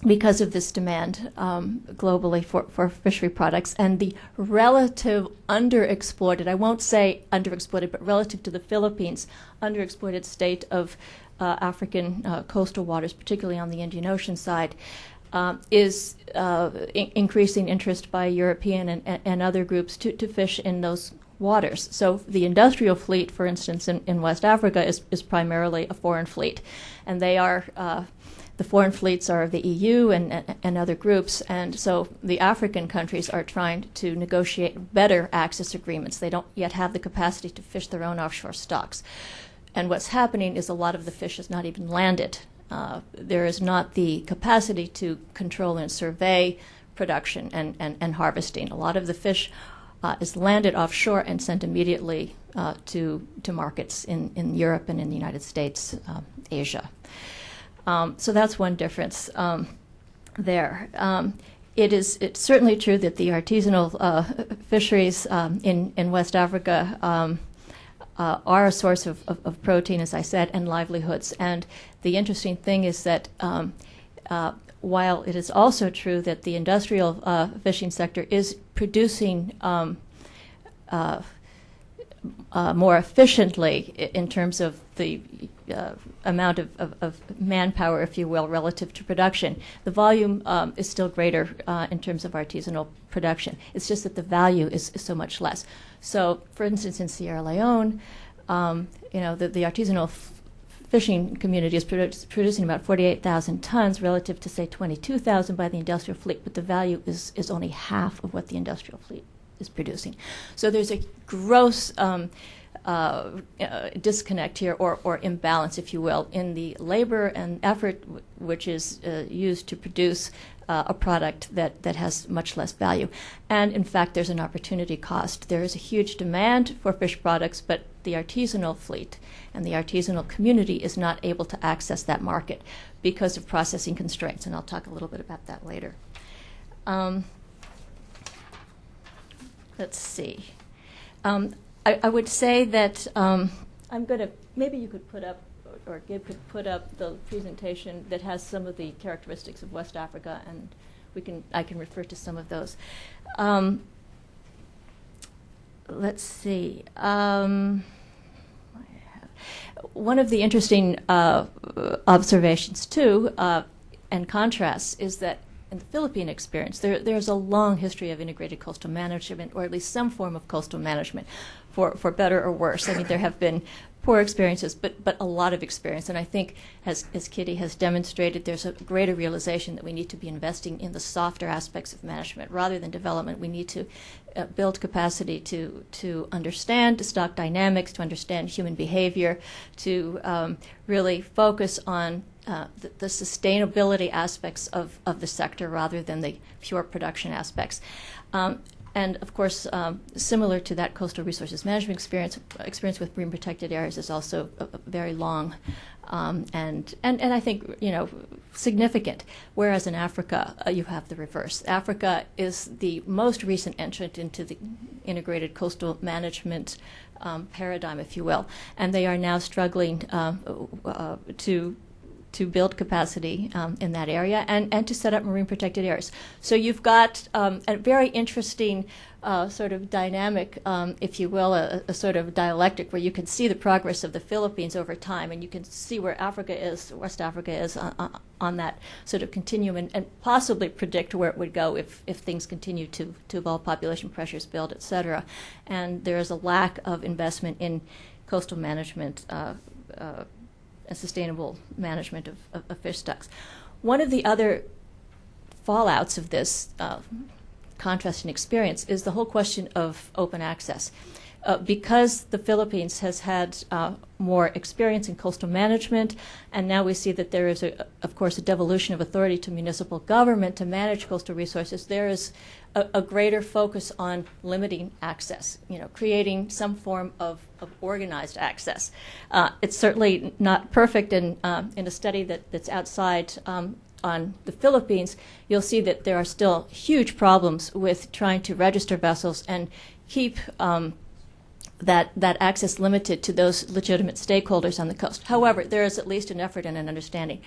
because of this demand globally for fishery products and the relative underexploited, I won't say underexploited, but relative to the Philippines, underexploited state of African coastal waters, particularly on the Indian Ocean side, is increasing interest by European and other groups to fish in those waters. So the industrial fleet, for instance, in West Africa is primarily a foreign fleet, and they are the foreign fleets are of the EU and other groups, and so the African countries are trying to negotiate better access agreements. They don't yet have the capacity to fish their own offshore stocks. And what's happening is a lot of the fish is not even landed. There is not the capacity to control and survey production and harvesting. A lot of the fish is landed offshore and sent immediately to markets in Europe and in the United States, Asia. So that's one difference there. It's certainly true that the artisanal fisheries in West Africa are a source of protein, as I said, and livelihoods. And the interesting thing is that while it is also true that the industrial fishing sector is producing more efficiently in terms of the amount of manpower, if you will, relative to production. The volume is still greater in terms of artisanal production. It's just that the value is so much less. So, for instance, in Sierra Leone, the artisanal fishing community is producing about 48,000 tons relative to, say, 22,000 by the industrial fleet, but the value is only half of what the industrial fleet is producing. So there's a gross disconnect here, or imbalance, if you will, in the labor and effort which is used to produce a product that has much less value. And in fact, there's an opportunity cost. There is a huge demand for fish products, but the artisanal fleet and the artisanal community is not able to access that market because of processing constraints, and I'll talk a little bit about that later. Let's see. I would say that I'm going to, maybe you could put up, or Gib could put up the presentation that has some of the characteristics of West Africa, and I can refer to some of those. Let's see. One of the interesting observations, too, and contrasts, is that in the Philippine experience, there's a long history of integrated coastal management, or at least some form of coastal management, for better or worse. I mean, there have been poor experiences, but a lot of experience. And I think, as Kitty has demonstrated, there's a greater realization that we need to be investing in the softer aspects of management rather than development. We need to build capacity to understand stock dynamics, to understand human behavior, to really focus on the sustainability aspects of the sector rather than the pure production aspects. And of course, similar to that coastal resources management experience with marine protected areas is also very long and I think, significant. Whereas in Africa, you have the reverse. Africa is the most recent entrant into the integrated coastal management paradigm, if you will, and they are now struggling to build capacity in that area and to set up marine protected areas. So you've got a very interesting sort of dynamic, if you will, a sort of dialectic where you can see the progress of the Philippines over time, and you can see where Africa is, West Africa is on that sort of continuum, and possibly predict where it would go if things continue to evolve, population pressures build, et cetera. And there is a lack of investment in coastal management and sustainable management of fish stocks. One of the other fallouts of this contrasting experience is the whole question of open access. Because the Philippines has had more experience in coastal management, and now we see that there is, of course, a devolution of authority to municipal government to manage coastal resources, there is a greater focus on limiting access, creating some form of organized access. It's certainly not perfect, and in a study that's outside on the Philippines, you'll see that there are still huge problems with trying to register vessels and keep that access limited to those legitimate stakeholders on the coast. However, there is at least an effort and an understanding.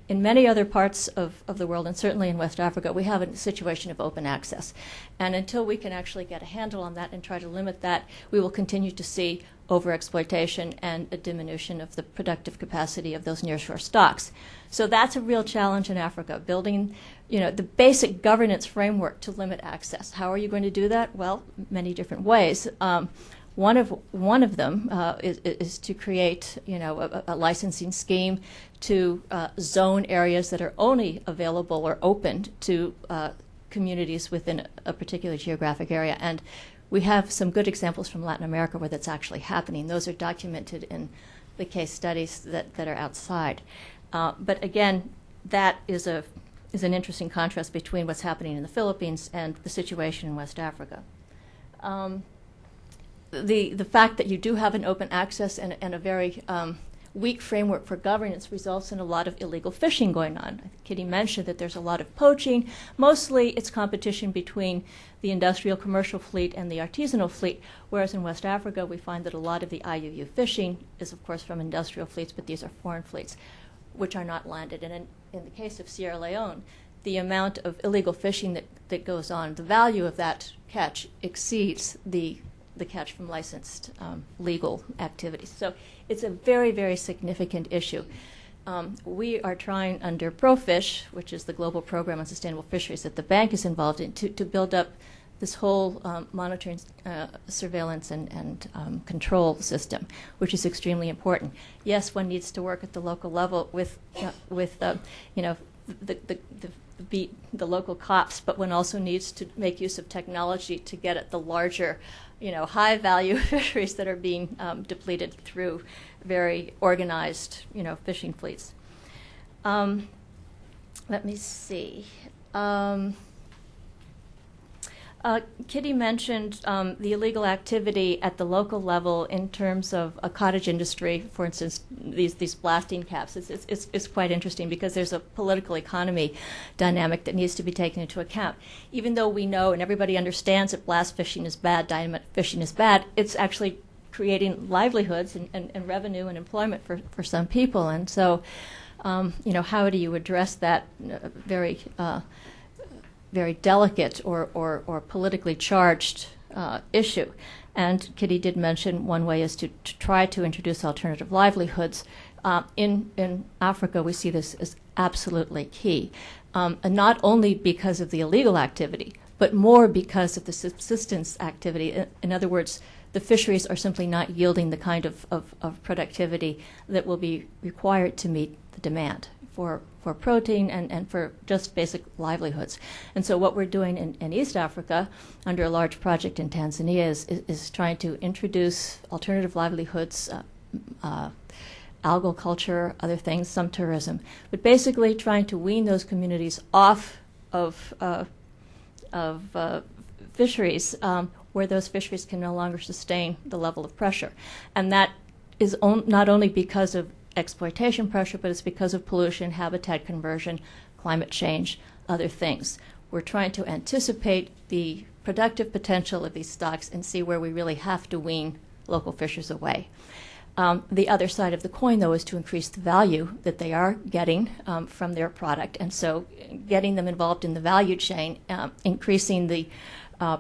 In many other parts of the world, and certainly in West Africa, we have a situation of open access. And until we can actually get a handle on that and try to limit that, we will continue to see overexploitation and a diminution of the productive capacity of those nearshore stocks. So that's a real challenge in Africa, building the basic governance framework to limit access. How are you going to do that? Well, many different ways. One of them is to create, a licensing scheme to zone areas that are only available or open to communities within a particular geographic area. And we have some good examples from Latin America where that's actually happening. Those are documented in the case studies that are outside. But again, that is an interesting contrast between what's happening in the Philippines and the situation in West Africa. The fact that you do have an open access and a very weak framework for governance results in a lot of illegal fishing going on. Kitty mentioned that there's a lot of poaching. Mostly it's competition between the industrial commercial fleet and the artisanal fleet, whereas in West Africa we find that a lot of the IUU fishing is, of course, from industrial fleets, but these are foreign fleets, which are not landed. And in the case of Sierra Leone, the amount of illegal fishing that goes on, the value of that catch exceeds the the catch from licensed legal activities. So it's a very, very significant issue. We are trying under ProFish, which is the global program on sustainable fisheries that the bank is involved in, to build up this whole monitoring, surveillance, and control system, which is extremely important. Yes, one needs to work at the local level with the local cops, but one also needs to make use of technology to get at the larger, high-value fisheries that are being depleted through very organized, fishing fleets. Let me see. Kitty mentioned the illegal activity at the local level in terms of a cottage industry, for instance, these blasting caps. It's quite interesting because there's a political economy dynamic that needs to be taken into account. Even though we know and everybody understands that blast fishing is bad, dynamite fishing is bad, it's actually creating livelihoods and revenue and employment for some people. And so, how do you address that very very delicate or politically charged issue? And Kitty did mention one way is to try to introduce alternative livelihoods. In Africa, we see this as absolutely key, and not only because of the illegal activity, but more because of the subsistence activity. In other words, the fisheries are simply not yielding the kind of productivity that will be required to meet the demand for protein and for just basic livelihoods. And so what we're doing in East Africa under a large project in Tanzania is trying to introduce alternative livelihoods, algal culture, other things, some tourism, but basically trying to wean those communities off of fisheries where those fisheries can no longer sustain the level of pressure. And that is not only because of exploitation pressure, but it's because of pollution, habitat conversion, climate change, other things. We're trying to anticipate the productive potential of these stocks and see where we really have to wean local fishers away. The other side of the coin, though, is to increase the value that they are getting from their product. And so getting them involved in the value chain, increasing the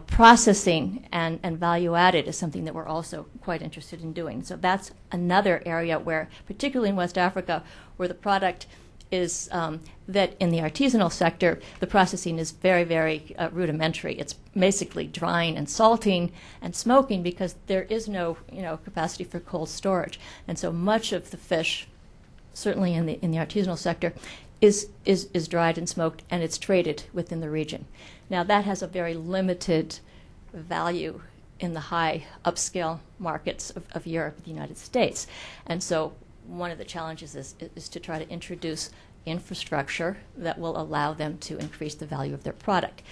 processing and value added is something that we're also quite interested in doing. So that's another area where, particularly in West Africa, where the product is that in the artisanal sector, the processing is very, very rudimentary. It's basically drying and salting and smoking because there is no capacity for cold storage. And so much of the fish, certainly in the artisanal sector, is dried and smoked, and it's traded within the region. Now that has a very limited value in the high upscale markets of Europe and the United States. And so one of the challenges is to try to introduce infrastructure that will allow them to increase the value of their product.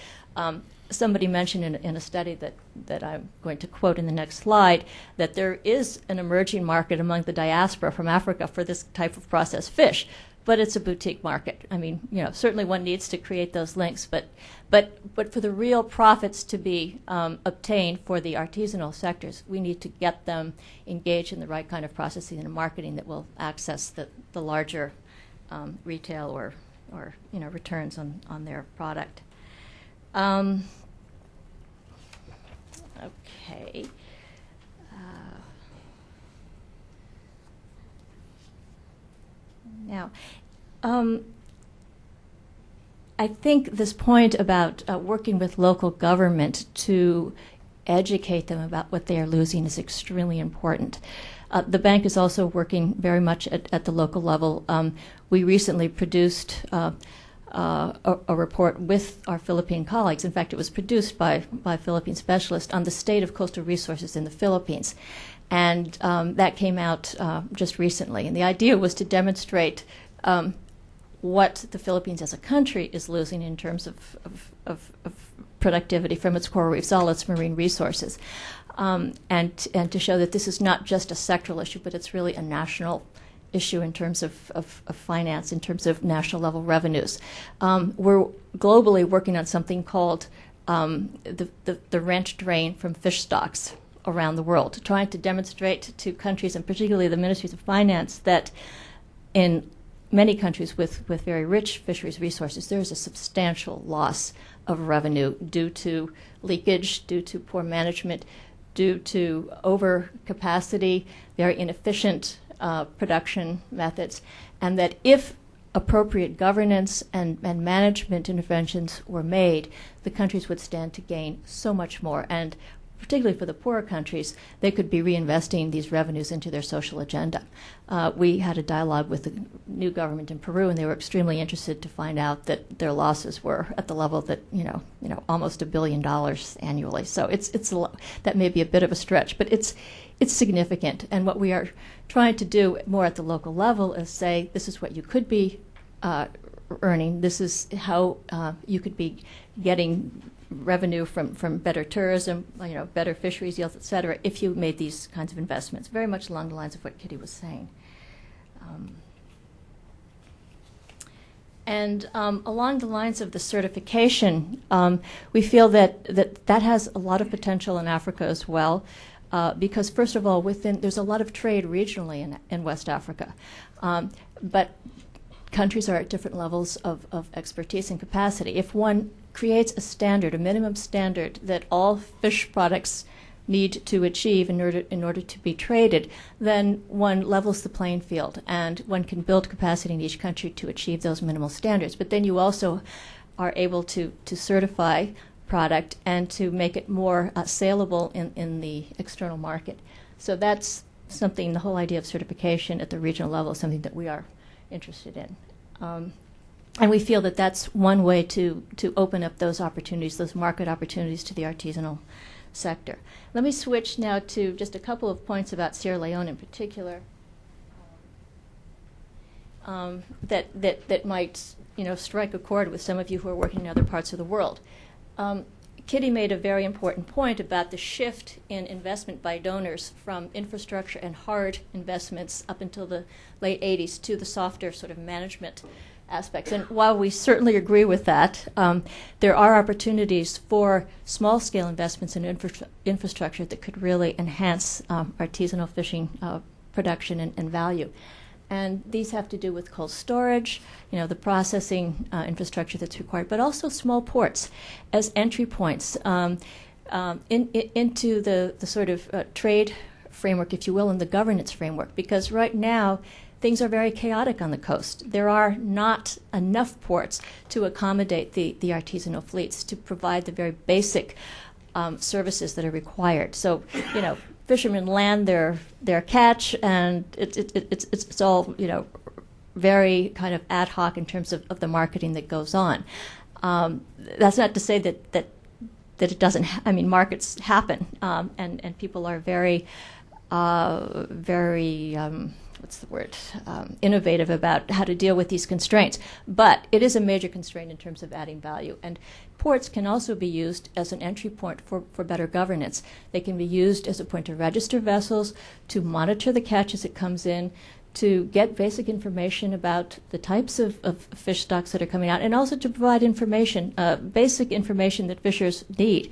Somebody mentioned in a study that I'm going to quote in the next slide that there is an emerging market among the diaspora from Africa for this type of processed fish, but it's a boutique market. I mean, certainly one needs to create those links, but for the real profits to be obtained for the artisanal sectors, we need to get them engaged in the right kind of processing and marketing that will access the larger retail or returns on their product. Okay. Now, I think this point about working with local government to educate them about what they are losing is extremely important. The bank is also working very much at the local level. We recently produced a report with our Philippine colleagues. In fact, it was produced by Philippine specialists on the state of coastal resources in the Philippines. And that came out just recently. And the idea was to demonstrate what the Philippines as a country is losing in terms of productivity from its coral reefs, all its marine resources. And to show that this is not just a sectoral issue, but it's really a national issue in terms of finance, in terms of national level revenues. We're globally working on something called the rent drain from fish stocks around the world, trying to demonstrate to countries, and particularly the ministries of finance, that in many countries with very rich fisheries resources, there is a substantial loss of revenue due to leakage, due to poor management, due to overcapacity, very inefficient production methods, and that if appropriate governance and management interventions were made, the countries would stand to gain so much more. And particularly for the poorer countries, they could be reinvesting these revenues into their social agenda. We had a dialogue with the new government in Peru, and they were extremely interested to find out that their losses were at the level that almost $1 billion annually. So it's that may be a bit of a stretch, but it's significant. And what we are trying to do more at the local level is say, this is what you could be earning. This is how you could be getting revenue from better tourism, better fisheries yields, et cetera, if you made these kinds of investments, very much along the lines of what Kitty was saying. And along the lines of the certification, we feel that has a lot of potential in Africa as well, because first of all, there's a lot of trade regionally in West Africa, but countries are at different levels of expertise and capacity. If one creates a standard, a minimum standard that all fish products need to achieve in order to be traded, then one levels the playing field, and one can build capacity in each country to achieve those minimal standards. But then you also are able to certify product and to make it more saleable in the external market. So that's something, the whole idea of certification at the regional level is something that we are interested in. And we feel that that's one way to open up those opportunities, those market opportunities to the artisanal sector. Let me switch now to just a couple of points about Sierra Leone in particular that might strike a chord with some of you who are working in other parts of the world. Kitty made a very important point about the shift in investment by donors from infrastructure and hard investments up until the late 80s to the softer sort of management aspects. And while we certainly agree with that, there are opportunities for small-scale investments in infrastructure that could really enhance artisanal fishing production and value. And these have to do with cold storage, the processing infrastructure that's required, but also small ports as entry points into the sort of trade framework, if you will, and the governance framework. Because right now, things are very chaotic on the coast. There are not enough ports to accommodate the artisanal fleets to provide the very basic services that are required. So, fishermen land their catch, and it's all very kind of ad hoc in terms of the marketing that goes on. That's not to say that it doesn't. Markets happen, and people are very innovative about how to deal with these constraints. But it is a major constraint in terms of adding value. And ports can also be used as an entry point for better governance. They can be used as a point to register vessels, to monitor the catch as it comes in, to get basic information about the types of fish stocks that are coming out, and also to provide information, basic information that fishers need.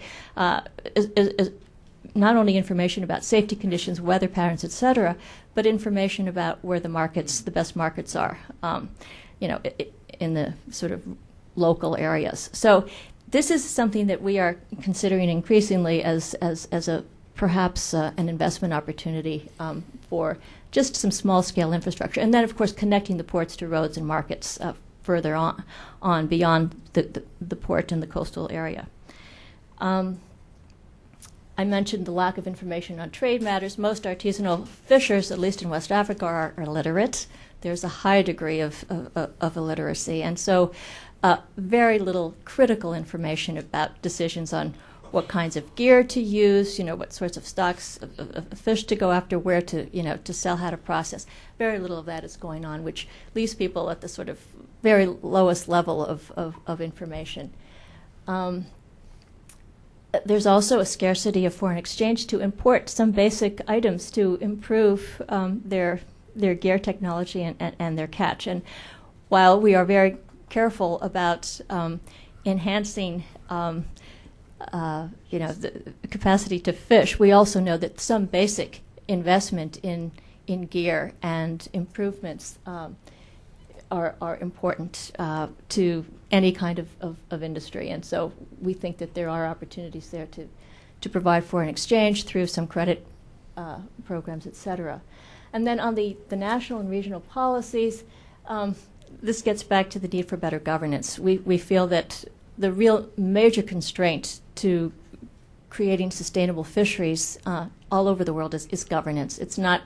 Not only information about safety conditions, weather patterns, et cetera, but information about where the best markets are, in the sort of local areas. So this is something that we are considering increasingly as perhaps an investment opportunity for just some small-scale infrastructure. And then, of course, connecting the ports to roads and markets further on beyond the port and the coastal area. I mentioned the lack of information on trade matters. Most artisanal fishers, at least in West Africa, are illiterate. There's a high degree of illiteracy, and so very little critical information about decisions on what kinds of gear to use, what sorts of stocks of fish to go after, where to sell, how to process. Very little of that is going on, which leaves people at the sort of very lowest level of information. There's also a scarcity of foreign exchange to import some basic items to improve their gear technology and their catch. And while we are very careful about enhancing the capacity to fish, we also know that some basic investment in gear and improvements are important to any kind of industry. And so we think that there are opportunities there to provide foreign exchange through some credit programs, et cetera. And then on the national and regional policies, this gets back to the need for better governance. We feel that the real major constraint to creating sustainable fisheries all over the world is governance. It's not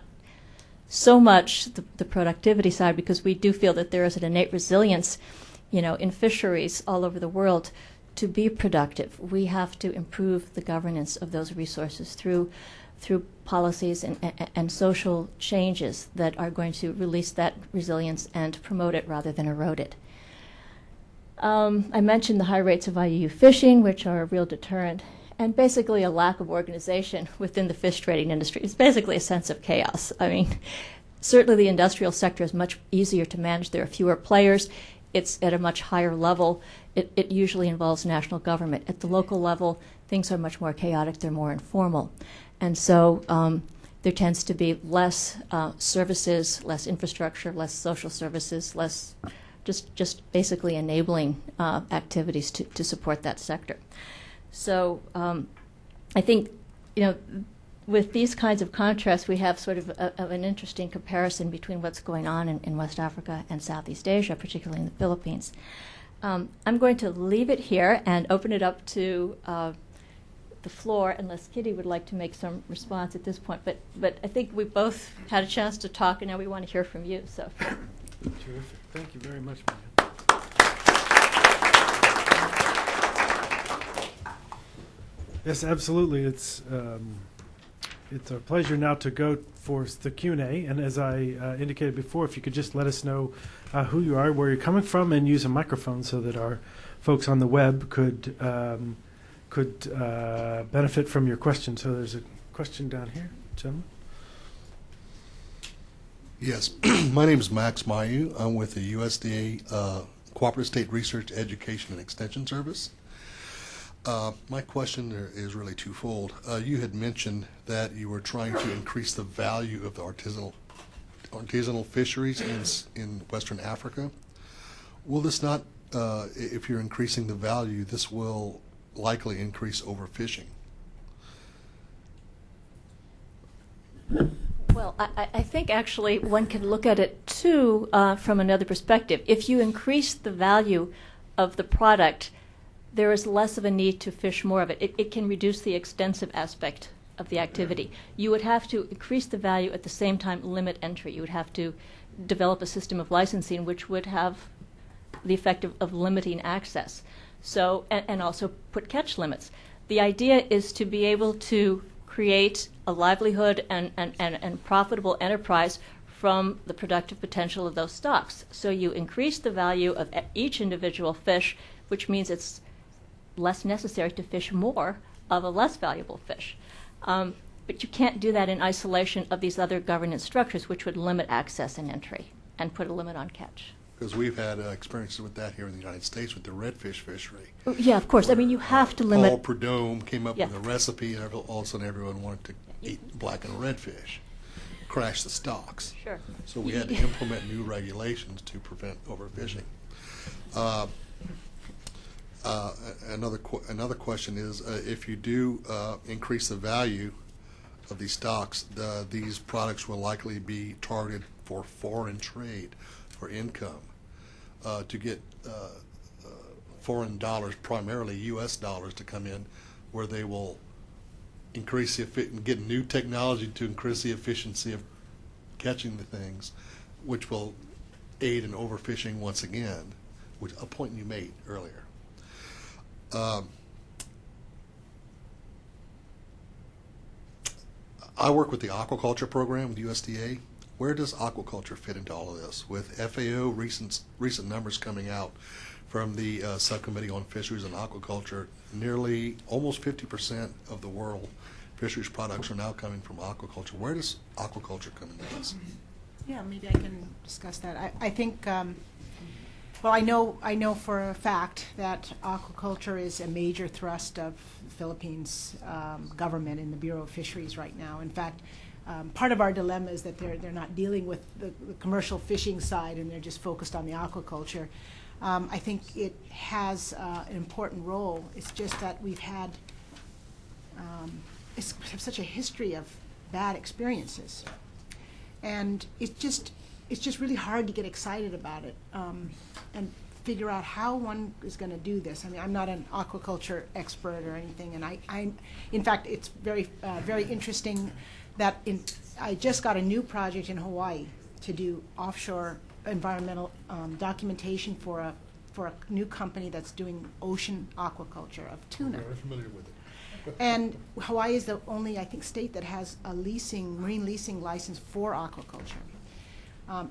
so much the productivity side, because we do feel that there is an innate resilience, in fisheries all over the world to be productive. We have to improve the governance of those resources through policies and social changes that are going to release that resilience and promote it rather than erode it. I mentioned the high rates of IUU fishing, which are a real deterrent, and basically a lack of organization within the fish trading industry. It's basically a sense of chaos. I mean, certainly the industrial sector is much easier to manage. There are fewer players. It's at a much higher level. It usually involves national government. At the local level, things are much more chaotic. They're more informal. And so there tends to be less services, less infrastructure, less social services, less just basically enabling activities to support that sector. So I think, with these kinds of contrasts, we have sort of an interesting comparison between what's going on in West Africa and Southeast Asia, particularly in the Philippines. I'm going to leave it here and open it up to the floor, unless Kitty would like to make some response at this point. But I think we both had a chance to talk, and now we want to hear from you. So. Terrific. Thank you very much, Megan. Yes, absolutely. It's our pleasure now to go for the Q&A. And as I indicated before, if you could just let us know who you are, where you're coming from, and use a microphone so that our folks on the web could benefit from your question. So there's a question down here, gentlemen. Yes, my name is Max Mayu. I'm with the USDA Cooperative State Research, Education, and Extension Service. My question is really twofold. You had mentioned that you were trying to increase the value of the artisanal fisheries in Western Africa. Will this not, if you're increasing the value, this will likely increase overfishing? Well, I think actually one can look at it too from another perspective. If you increase the value of the product, there is less of a need to fish more of it. It can reduce the extensive aspect of the activity. You would have to increase the value at the same time limit entry. You would have to develop a system of licensing which would have the effect of limiting access. So, and also put catch limits. The idea is to be able to create a livelihood and profitable enterprise from the productive potential of those stocks. So you increase the value of each individual fish, which means it's less necessary to fish more of a less valuable fish. But you can't do that in isolation of these other governance structures, which would limit access and entry and put a limit on catch. Because we've had experiences with that here in the United States with the redfish fishery. Yeah, of course. I mean, you have to limit. Paul Prudhomme came up Yeah. with a recipe, and all of a sudden everyone wanted to eat black and redfish, crash the stocks. Sure. So we had to implement new regulations to prevent overfishing. Another question is, if you do increase the value of these stocks, these products will likely be targeted for foreign trade, for income, to get foreign dollars, primarily U.S. dollars, to come in, where they will increase get new technology to increase the efficiency of catching the things, which will aid in overfishing once again, which a point you made earlier. I work with the aquaculture program with USDA. Where does aquaculture fit into all of this? With FAO recent numbers coming out from the Subcommittee on Fisheries and Aquaculture, nearly almost 50% of the world fisheries products are now coming from aquaculture. Where does aquaculture come into this? Yeah, maybe I can discuss that. I think, well, I know for a fact that aquaculture is a major thrust of the Philippines government in the Bureau of Fisheries right now. In fact, part of our dilemma is that they're not dealing with the commercial fishing side, and they're just focused on the aquaculture. I think it has an important role. It's just that we've had have such a history of bad experiences, and it's just really hard to get excited about it and figure out how one is going to do this. I mean, I'm not an aquaculture expert or anything, and in fact, it's very interesting that I just got a new project in Hawaii to do offshore environmental documentation for a new company that's doing ocean aquaculture of tuna. I'm very familiar with it. And Hawaii is the only, I think, state that has a marine leasing license for aquaculture.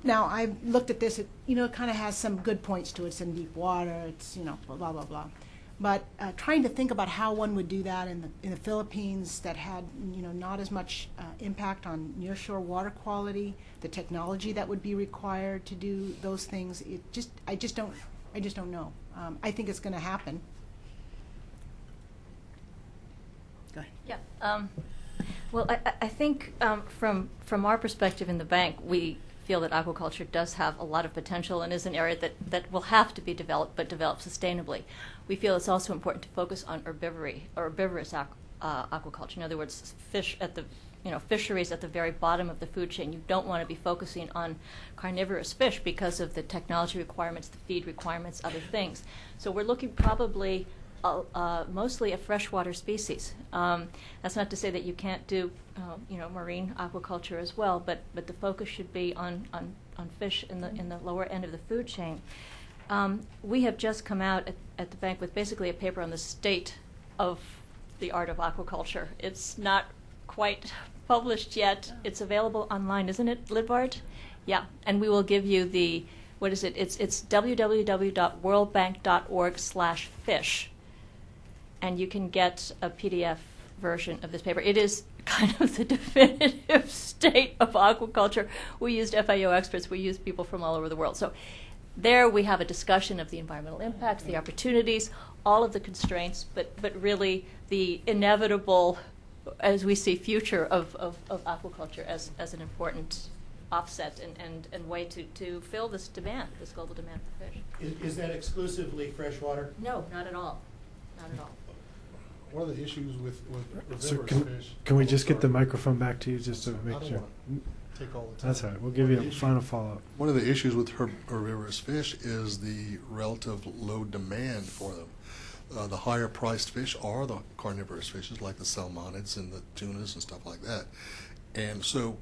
Now, I've looked at this. It kind of has some good points to it. It's in deep water. It's, blah, blah, blah, blah. But trying to think about how one would do that in the Philippines that had, not as much impact on nearshore water quality, the technology that would be required to do those things, I just don't know. I think it's going to happen. Go ahead. Yeah. Well, I think from our perspective in the bank, we feel that aquaculture does have a lot of potential and is an area that will have to be developed, but developed sustainably. We feel it's also important to focus on herbivorous aquaculture. In other words, fisheries at the very bottom of the food chain. You don't want to be focusing on carnivorous fish because of the technology requirements, the feed requirements, other things. So we're looking probably mostly at freshwater species. That's not to say that you can't do, marine aquaculture as well, but the focus should be on fish in the lower end of the food chain. We have just come out at the bank with basically a paper on the state of the art of aquaculture. It's not quite published yet. It's available online, isn't it, Lidvard? Yeah, and we will give you the, what is it? It's www.worldbank.org/fish. And you can get a PDF version of this paper. It is kind of the definitive state of aquaculture. We used FAO experts. We used people from all over the world. So there we have a discussion of the environmental impacts, the opportunities, all of the constraints, but really the inevitable, as we see, future of aquaculture as an important offset and way to fill this demand, this global demand for fish. Is that exclusively freshwater? No, not at all. Not at all. One of the issues with Sir, herbivorous fish. can we just get the microphone back to you just to make I don't sure? wanna take all the time. That's all right. We'll give you a final follow-up. One of the issues with herbivorous fish is the relative low demand for them. The higher priced fish are the carnivorous fishes like the salmonids and the tunas and stuff like that. And so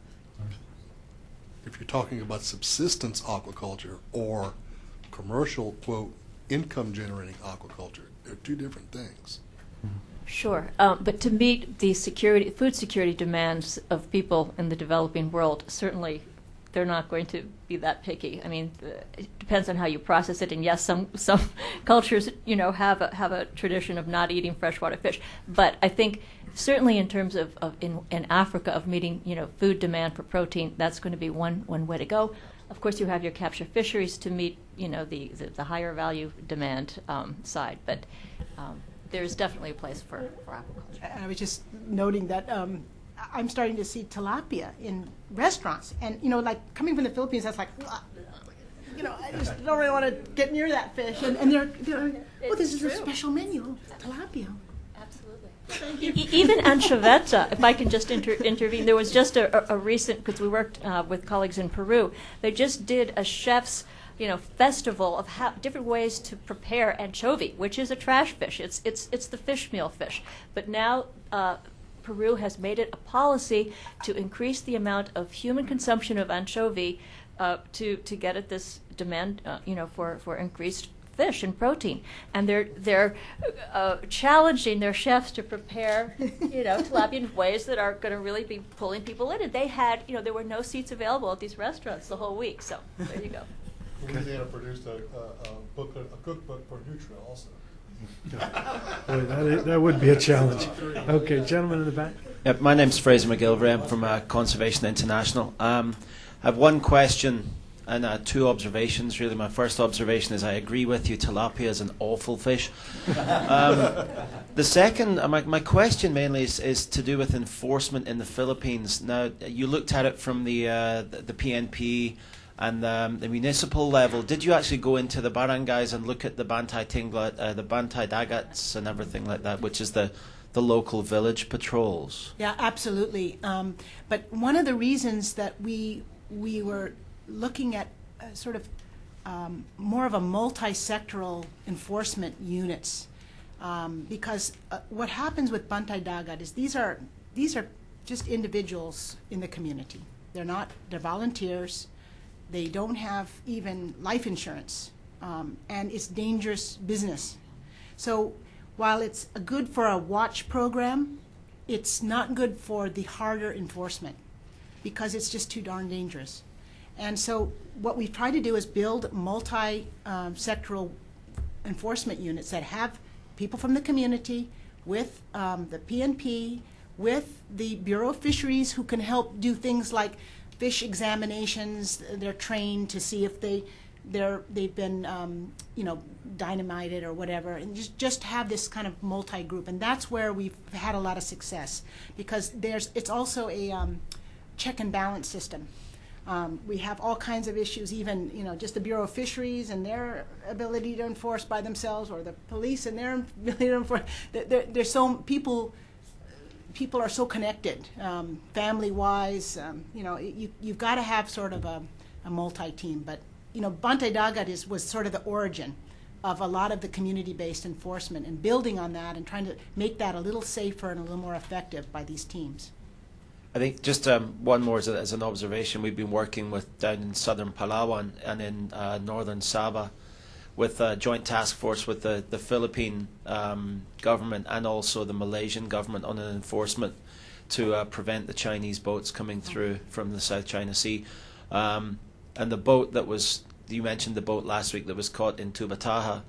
if you're talking about subsistence aquaculture or commercial, quote, income generating aquaculture, they're two different things. Sure, but to meet the food security demands of people in the developing world, certainly they're not going to be that picky. I mean, it depends on how you process it. And yes, some cultures, have a tradition of not eating freshwater fish. But I think certainly in terms of in Africa of meeting, food demand for protein, that's going to be one way to go. Of course, you have your capture fisheries to meet, the higher value demand side. But there's definitely a place for aquaculture. And I was just noting that I'm starting to see tilapia in restaurants. And, like coming from the Philippines, that's like, I just don't really want to get near that fish. And they're this is a special menu, tilapia. Absolutely. Even anchoveta, if I can just intervene, there was just a recent, because we worked with colleagues in Peru, they just did a chef's festival of different ways to prepare anchovy, which is a trash fish. It's the fish meal fish. But now Peru has made it a policy to increase the amount of human consumption of anchovy to get at this demand, for increased fish and protein. And they're challenging their chefs to prepare, tilapia in ways that are going to really be pulling people in. And they had, there were no seats available at these restaurants the whole week. So there you go. Louisiana produced a cookbook for Nutra also. Boy, that would be a challenge. Okay, gentleman in the back. Yep, my name's Fraser McGilvray. I'm from Conservation International. I have one question and two observations, really. My first observation is I agree with you, tilapia is an awful fish. The second, my question mainly is to do with enforcement in the Philippines. Now, you looked at it from the PNP and the municipal level. Did you actually go into the barangays and look at the Bantay Tinglat, the Bantay Dagats and everything like that, which is the the local village patrols? Yeah, absolutely. But one of the reasons that we were looking at sort of more of a multi-sectoral enforcement units, because what happens with Bantay Dagat is these are just individuals in the community. They're volunteers. They don't have even life insurance, and it's dangerous business. So while it's good for a watch program, it's not good for the harder enforcement because it's just too darn dangerous. And so what we've tried to do is build multi-sectoral enforcement units that have people from the community with the PNP, with the Bureau of Fisheries, who can help do things like fish examinations. They're trained to see if they've been dynamited or whatever, and just have this kind of multi-group. And that's where we've had a lot of success, because it's also a check and balance system. We have all kinds of issues, even just the Bureau of Fisheries and their ability to enforce by themselves, or the police and their ability to enforce. There's so people are so connected, family-wise. You've got to have sort of a multi-team. But Bantay Dagat was sort of the origin of a lot of the community-based enforcement, and building on that and trying to make that a little safer and a little more effective by these teams. I think just one more as an observation. We've been working down in southern Palawan and in northern Sabah with a joint task force with the Philippine government and also the Malaysian government on an enforcement to prevent the Chinese boats coming through from the South China Sea. And the boat you mentioned the boat last week that was caught in Tubataha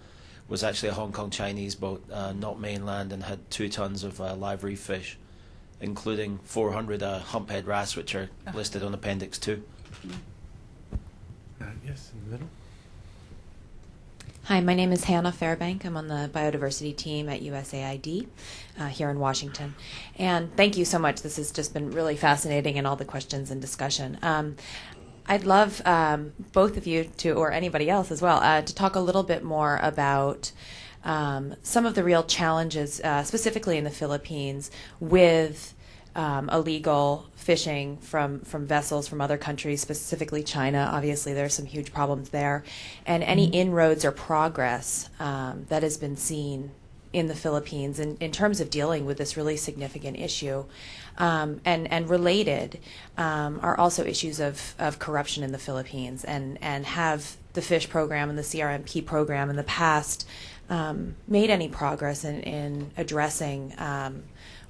was actually a Hong Kong Chinese boat, not mainland, and had 2 tons of live reef fish, including 400 humphead wrasse, which are listed on Appendix 2. Yes, in the middle. Hi, my name is Hannah Fairbank. I'm on the biodiversity team at USAID here in Washington. And thank you so much. This has just been really fascinating, and all the questions and discussion. I'd love both of you or anybody else as well, to talk a little bit more about some of the real challenges, specifically in the Philippines, with illegal fishing from vessels from other countries, specifically China. Obviously, there are some huge problems there. And any inroads or progress that has been seen in the Philippines in terms of dealing with this really significant issue. And related are also issues of corruption in the Philippines, and have the FISH program and the CRMP program in the past made any progress in addressing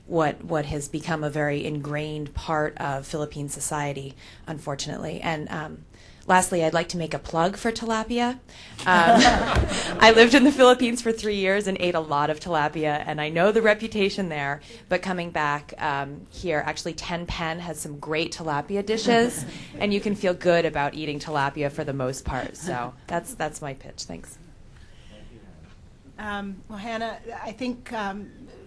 what has become a very ingrained part of Philippine society, unfortunately. And lastly, I'd like to make a plug for tilapia. I lived in the Philippines for 3 years and ate a lot of tilapia, and I know the reputation there. But coming back here, actually, Ten Pen has some great tilapia dishes, and you can feel good about eating tilapia for the most part. So that's my pitch. Thanks. Well, Hannah, I think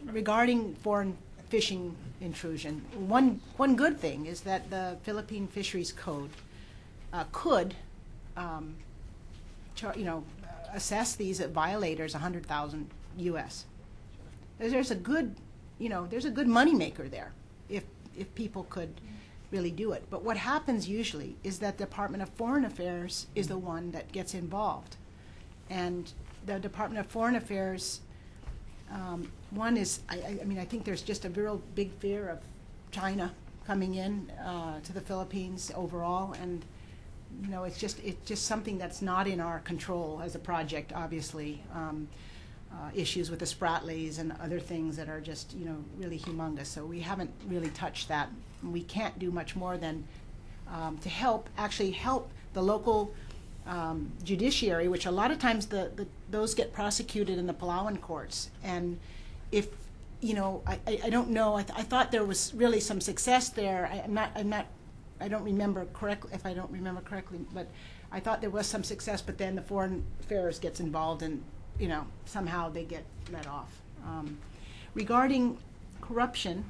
regarding foreign fishing intrusion, one good thing is that the Philippine Fisheries Code could, assess these violators $100,000 U.S. There's a good, there's a good moneymaker there if people could really do it. But what happens usually is that the Department of Foreign Affairs is the one that gets involved, and the Department of Foreign Affairs, one is, I think there's just a real big fear of China coming in to the Philippines overall, and it's just something that's not in our control as a project. Obviously, issues with the Spratlys and other things that are just really humongous. So we haven't really touched that. We can't do much more than to help the local judiciary, which a lot of times those get prosecuted in the Palawan courts. And if I don't know, I thought there was really some success there. I don't remember correctly, but I thought there was some success, but then the Foreign Affairs gets involved, and somehow they get let off. Regarding corruption,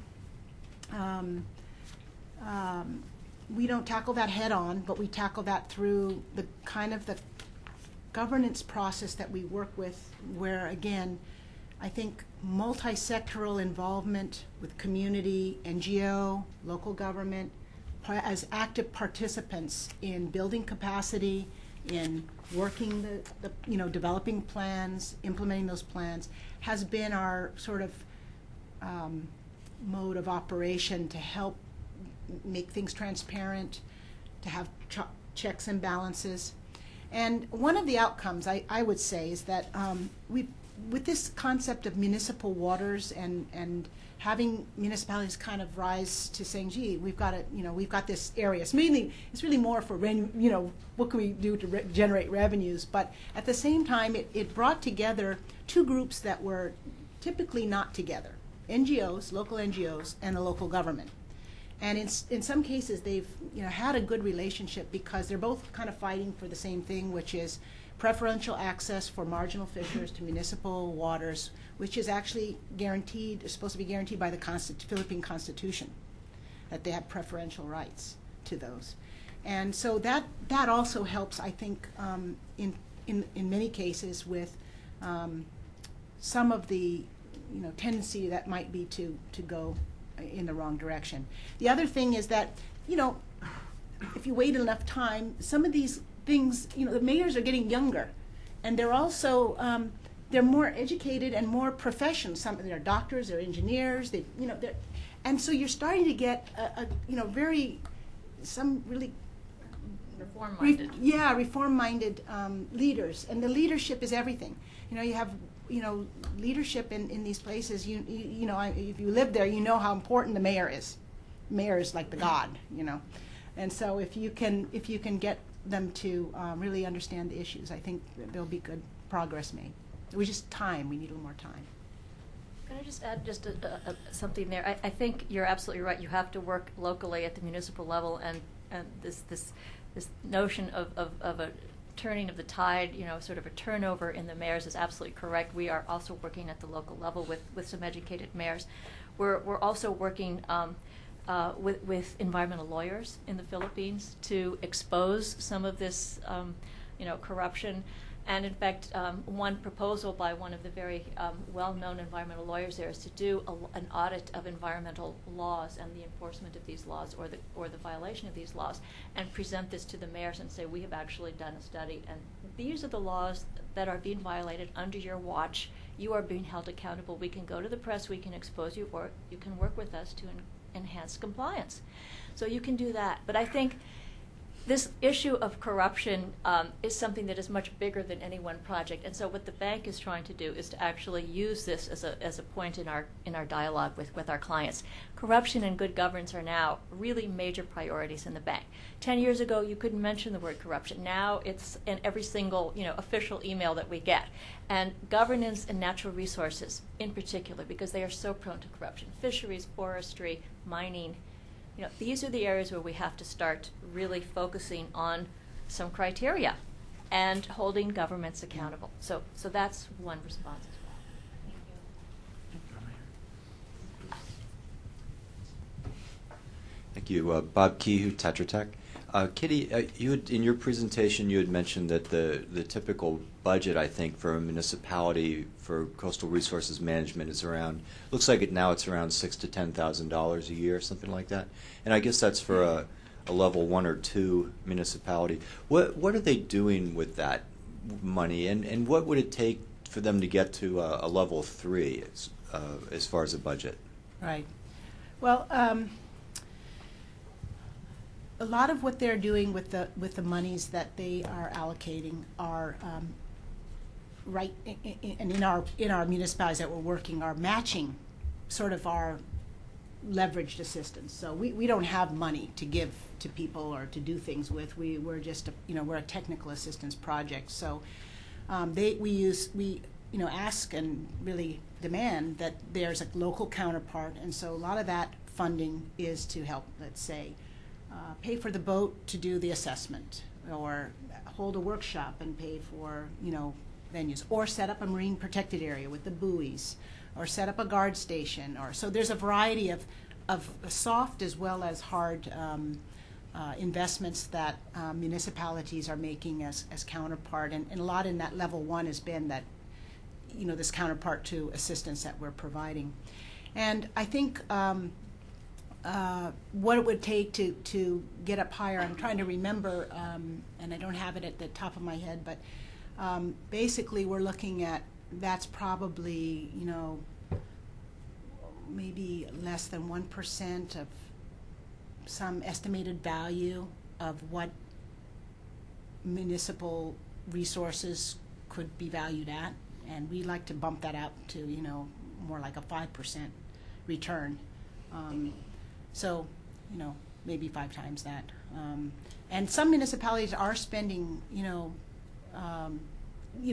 we don't tackle that head on, but we tackle that through the kind of the governance process that we work with, where again, I think multi-sectoral involvement with community, NGO, local government, as active participants in building capacity, in working developing plans, implementing those plans, has been our sort of mode of operation to help make things transparent, to have checks and balances. And one of the outcomes, I would say, is that with this concept of municipal waters and having municipalities kind of rise to saying, gee, we've got this area. It's really more for, what can we do to generate revenues? But at the same time, it brought together two groups that were typically not together: NGOs, local NGOs, and the local government. And in some cases, they've had a good relationship because they're both kind of fighting for the same thing, which is preferential access for marginal fishers to municipal waters, which is actually supposed to be guaranteed by the Philippine Constitution, that they have preferential rights to those. And so that also helps, I think, in many cases with some of the tendency that might be to go in the wrong direction. The other thing is that, if you wait enough time, some of these things, the mayors are getting younger, and they're also they're more educated and more professional. Some of them are doctors, they're engineers, and so you're starting to get some really Reform-minded. Reform-minded leaders, and the leadership is everything. You have leadership in these places. If you live there, you know how important the mayor is. The mayor is like the god, and so if you can get them to really understand the issues, I think there'll be good progress made. It was just time. We need a little more time. Can I just add something there? I think you're absolutely right. You have to work locally at the municipal level, and this notion of a turning of the tide, sort of a turnover in the mayors is absolutely correct. We are also working at the local level with some educated mayors. We're also working with environmental lawyers in the Philippines to expose some of this, corruption. And in fact, one proposal by one of the very well-known environmental lawyers there is to do an audit of environmental laws and the enforcement of these laws, or the violation of these laws, and present this to the mayors and say, we have actually done a study, and these are the laws that are being violated under your watch. You are being held accountable. We can go to the press, we can expose you, or you can work with us to enhance compliance. So you can do that. But I think this issue of corruption is something that is much bigger than any one project, and so what the bank is trying to do is to actually use this as a point in our dialogue with our clients. Corruption and good governance are now really major priorities in the bank. 10 years ago, you couldn't mention the word corruption. Now it's in every single official email that we get. And governance and natural resources, in particular, because they are so prone to corruption. Fisheries, forestry, mining. These are the areas where we have to start really focusing on some criteria and holding governments accountable. So that's one response as well. Thank you. Bob Kehoe, Tetra Tech. Kitty, in your presentation, you had mentioned that the typical budget, I think, for a municipality for coastal resources management is around, looks like it's around $6,000 to $10,000 a year, something like that. And I guess that's for a level 1 or 2 municipality. What are they doing with that money, and what would it take for them to get to a level 3 as far as a budget? Right. Well, a lot of what they're doing with the monies that they are allocating are right in our municipalities that we're working are matching sort of our leveraged assistance. So we don't have money to give to people or to do things with. We're just we're a technical assistance project. So we ask and really demand that there's a local counterpart, and so a lot of that funding is to help, let's say, pay for the boat to do the assessment, or hold a workshop and pay for venues, or set up a marine protected area with the buoys, or set up a guard station, or so there's a variety of soft as well as hard investments that municipalities are making as counterpart, and a lot in that level 1 has been that this counterpart to assistance that we're providing. And I think what it would take to get up higher, I'm trying to remember, and I don't have it at the top of my head, but basically we're looking at, that's probably, maybe less than 1% of some estimated value of what municipal resources could be valued at, and we like to bump that out to more like a 5% return. So maybe 5 times that. And some municipalities are spending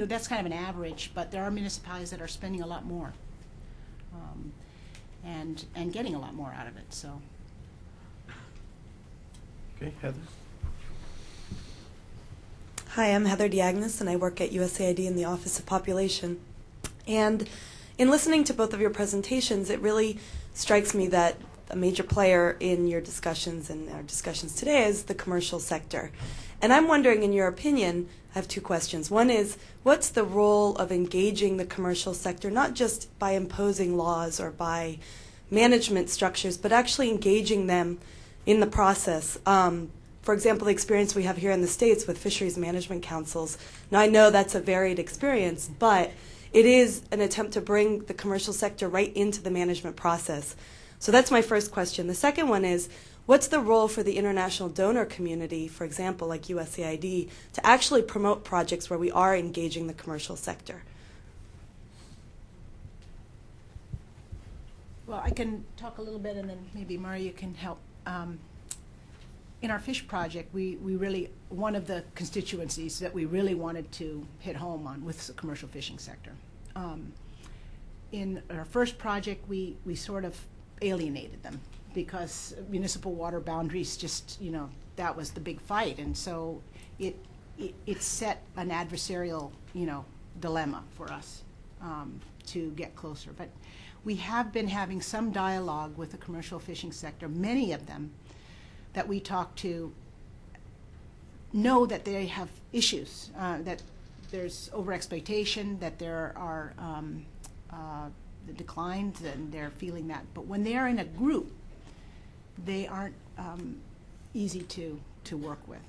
that's kind of an average, but there are municipalities that are spending a lot more and getting a lot more out of it. So. Okay, Heather. Hi, I'm Heather Diagnos, and I work at USAID in the Office of Population. And in listening to both of your presentations, it really strikes me that a major player in your discussions and our discussions today is the commercial sector. And I'm wondering, in your opinion, I have 2 questions. One is, what's the role of engaging the commercial sector, not just by imposing laws or by management structures, but actually engaging them in the process? For example, the experience we have here in the States with fisheries management councils. Now, I know that's a varied experience, but it is an attempt to bring the commercial sector right into the management process. So that's my first question. The second one is, what's the role for the international donor community, for example, like USAID, to actually promote projects where we are engaging the commercial sector? Well, I can talk a little bit, and then maybe Maria can help. In our fish project, we really, one of the constituencies that we really wanted to hit home on was the commercial fishing sector. In our first project, we sort of alienated them because municipal water boundaries just, that was the big fight. And so it set an adversarial, dilemma for us to get closer. But we have been having some dialogue with the commercial fishing sector. Many of them that we talk to know that they have issues, that there's overexploitation, that there are the declines, and they're feeling that. But when they are in a group, they aren't easy to work with,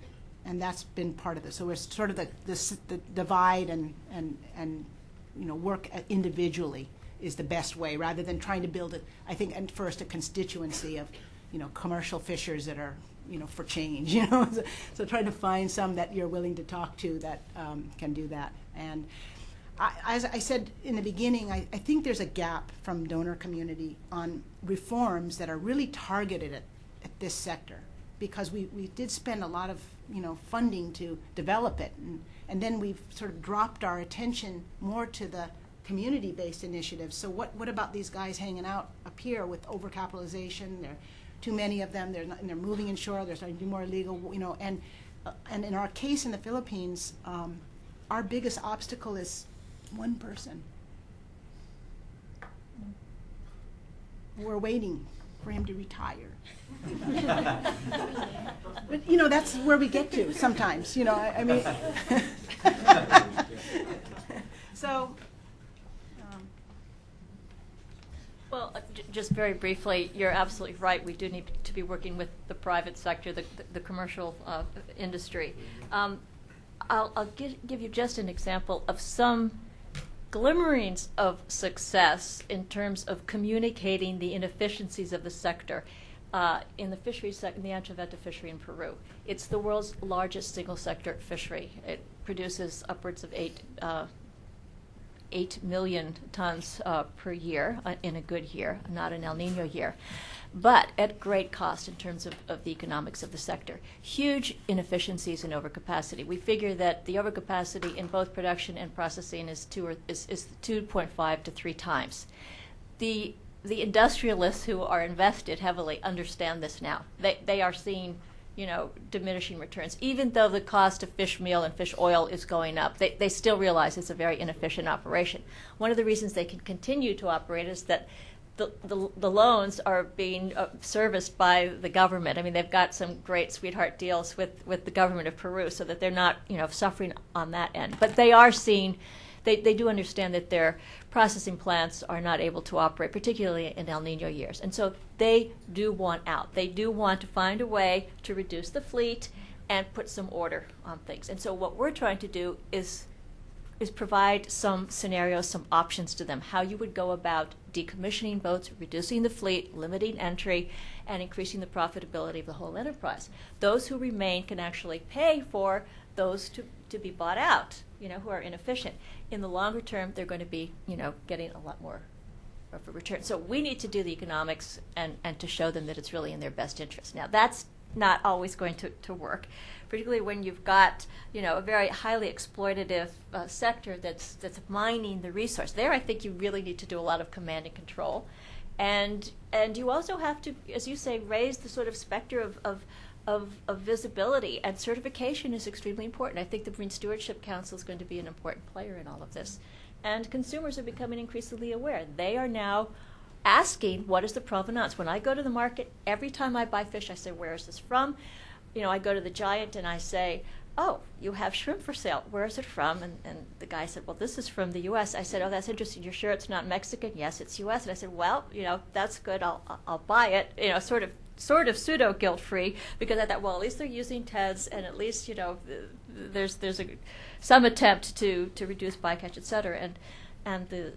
and that's been part of this. So it's sort of the divide and work individually is the best way, rather than trying to build it. I think at first a constituency of commercial fishers that are for change. So trying to find some that you're willing to talk to that can do that. And as I said in the beginning, I think there's a gap from donor community on reforms that are really targeted at this sector, because we did spend a lot of funding to develop it, and then we've sort of dropped our attention more to the community-based initiatives. So what about these guys hanging out up here with overcapitalization? There are too many of them. They're moving inshore. They're starting to be more illegal. And in our case in the Philippines, our biggest obstacle is one person. We're waiting for him to retire. But that's where we get to sometimes. I mean. So. Well, just very briefly, you're absolutely right. We do need to be working with the private sector, the commercial industry. I'll give you just an example of some glimmerings of success in terms of communicating the inefficiencies of the sector in the fisheries sector, in the anchoveta fishery in Peru. It's the world's largest single sector fishery. It produces upwards of 8 million tons per year in a good year, not an El Nino year, but at great cost in terms of the economics of the sector. Huge inefficiencies and overcapacity. We figure that the overcapacity in both production and processing is 2.5 to 3 times. The industrialists who are invested heavily understand this now. They are seeing diminishing returns. Even though the cost of fish meal and fish oil is going up, they still realize it's a very inefficient operation. One of the reasons they can continue to operate is that the loans are being serviced by the government. I mean, they've got some great sweetheart deals with the government of Peru, so that they're not suffering on that end. But they are seeing they do understand that their processing plants are not able to operate, particularly in El Nino years. And so they do want out. They do want to find a way to reduce the fleet and put some order on things. And so what we're trying to do is provide some scenarios, some options to them, how you would go about decommissioning boats, reducing the fleet, limiting entry, and increasing the profitability of the whole enterprise. Those who remain can actually pay for those to be bought out, who are inefficient. In the longer term, they're going to be, getting a lot more of a return. So we need to do the economics and to show them that it's really in their best interest. Now, that's not always going to work, particularly when you've got a very highly exploitative sector that's mining the resource. There, I think you really need to do a lot of command and control, and you also have to, as you say, raise the sort of specter of visibility, and certification is extremely important. I think the Marine Stewardship Council is going to be an important player in all of this, and consumers are becoming increasingly aware. They are now asking, what is the provenance? When I go to the market, every time I buy fish, I say, where is this from? I go to the Giant and I say, oh, you have shrimp for sale. Where is it from? And the guy said, well, this is from the U.S. I said, oh, that's interesting. You're sure it's not Mexican? Yes, it's U.S. And I said, well, that's good. I'll buy it. Sort of pseudo guilt-free, because I thought, well, at least they're using TEDs, and at least there's some attempt to reduce bycatch, et cetera. And the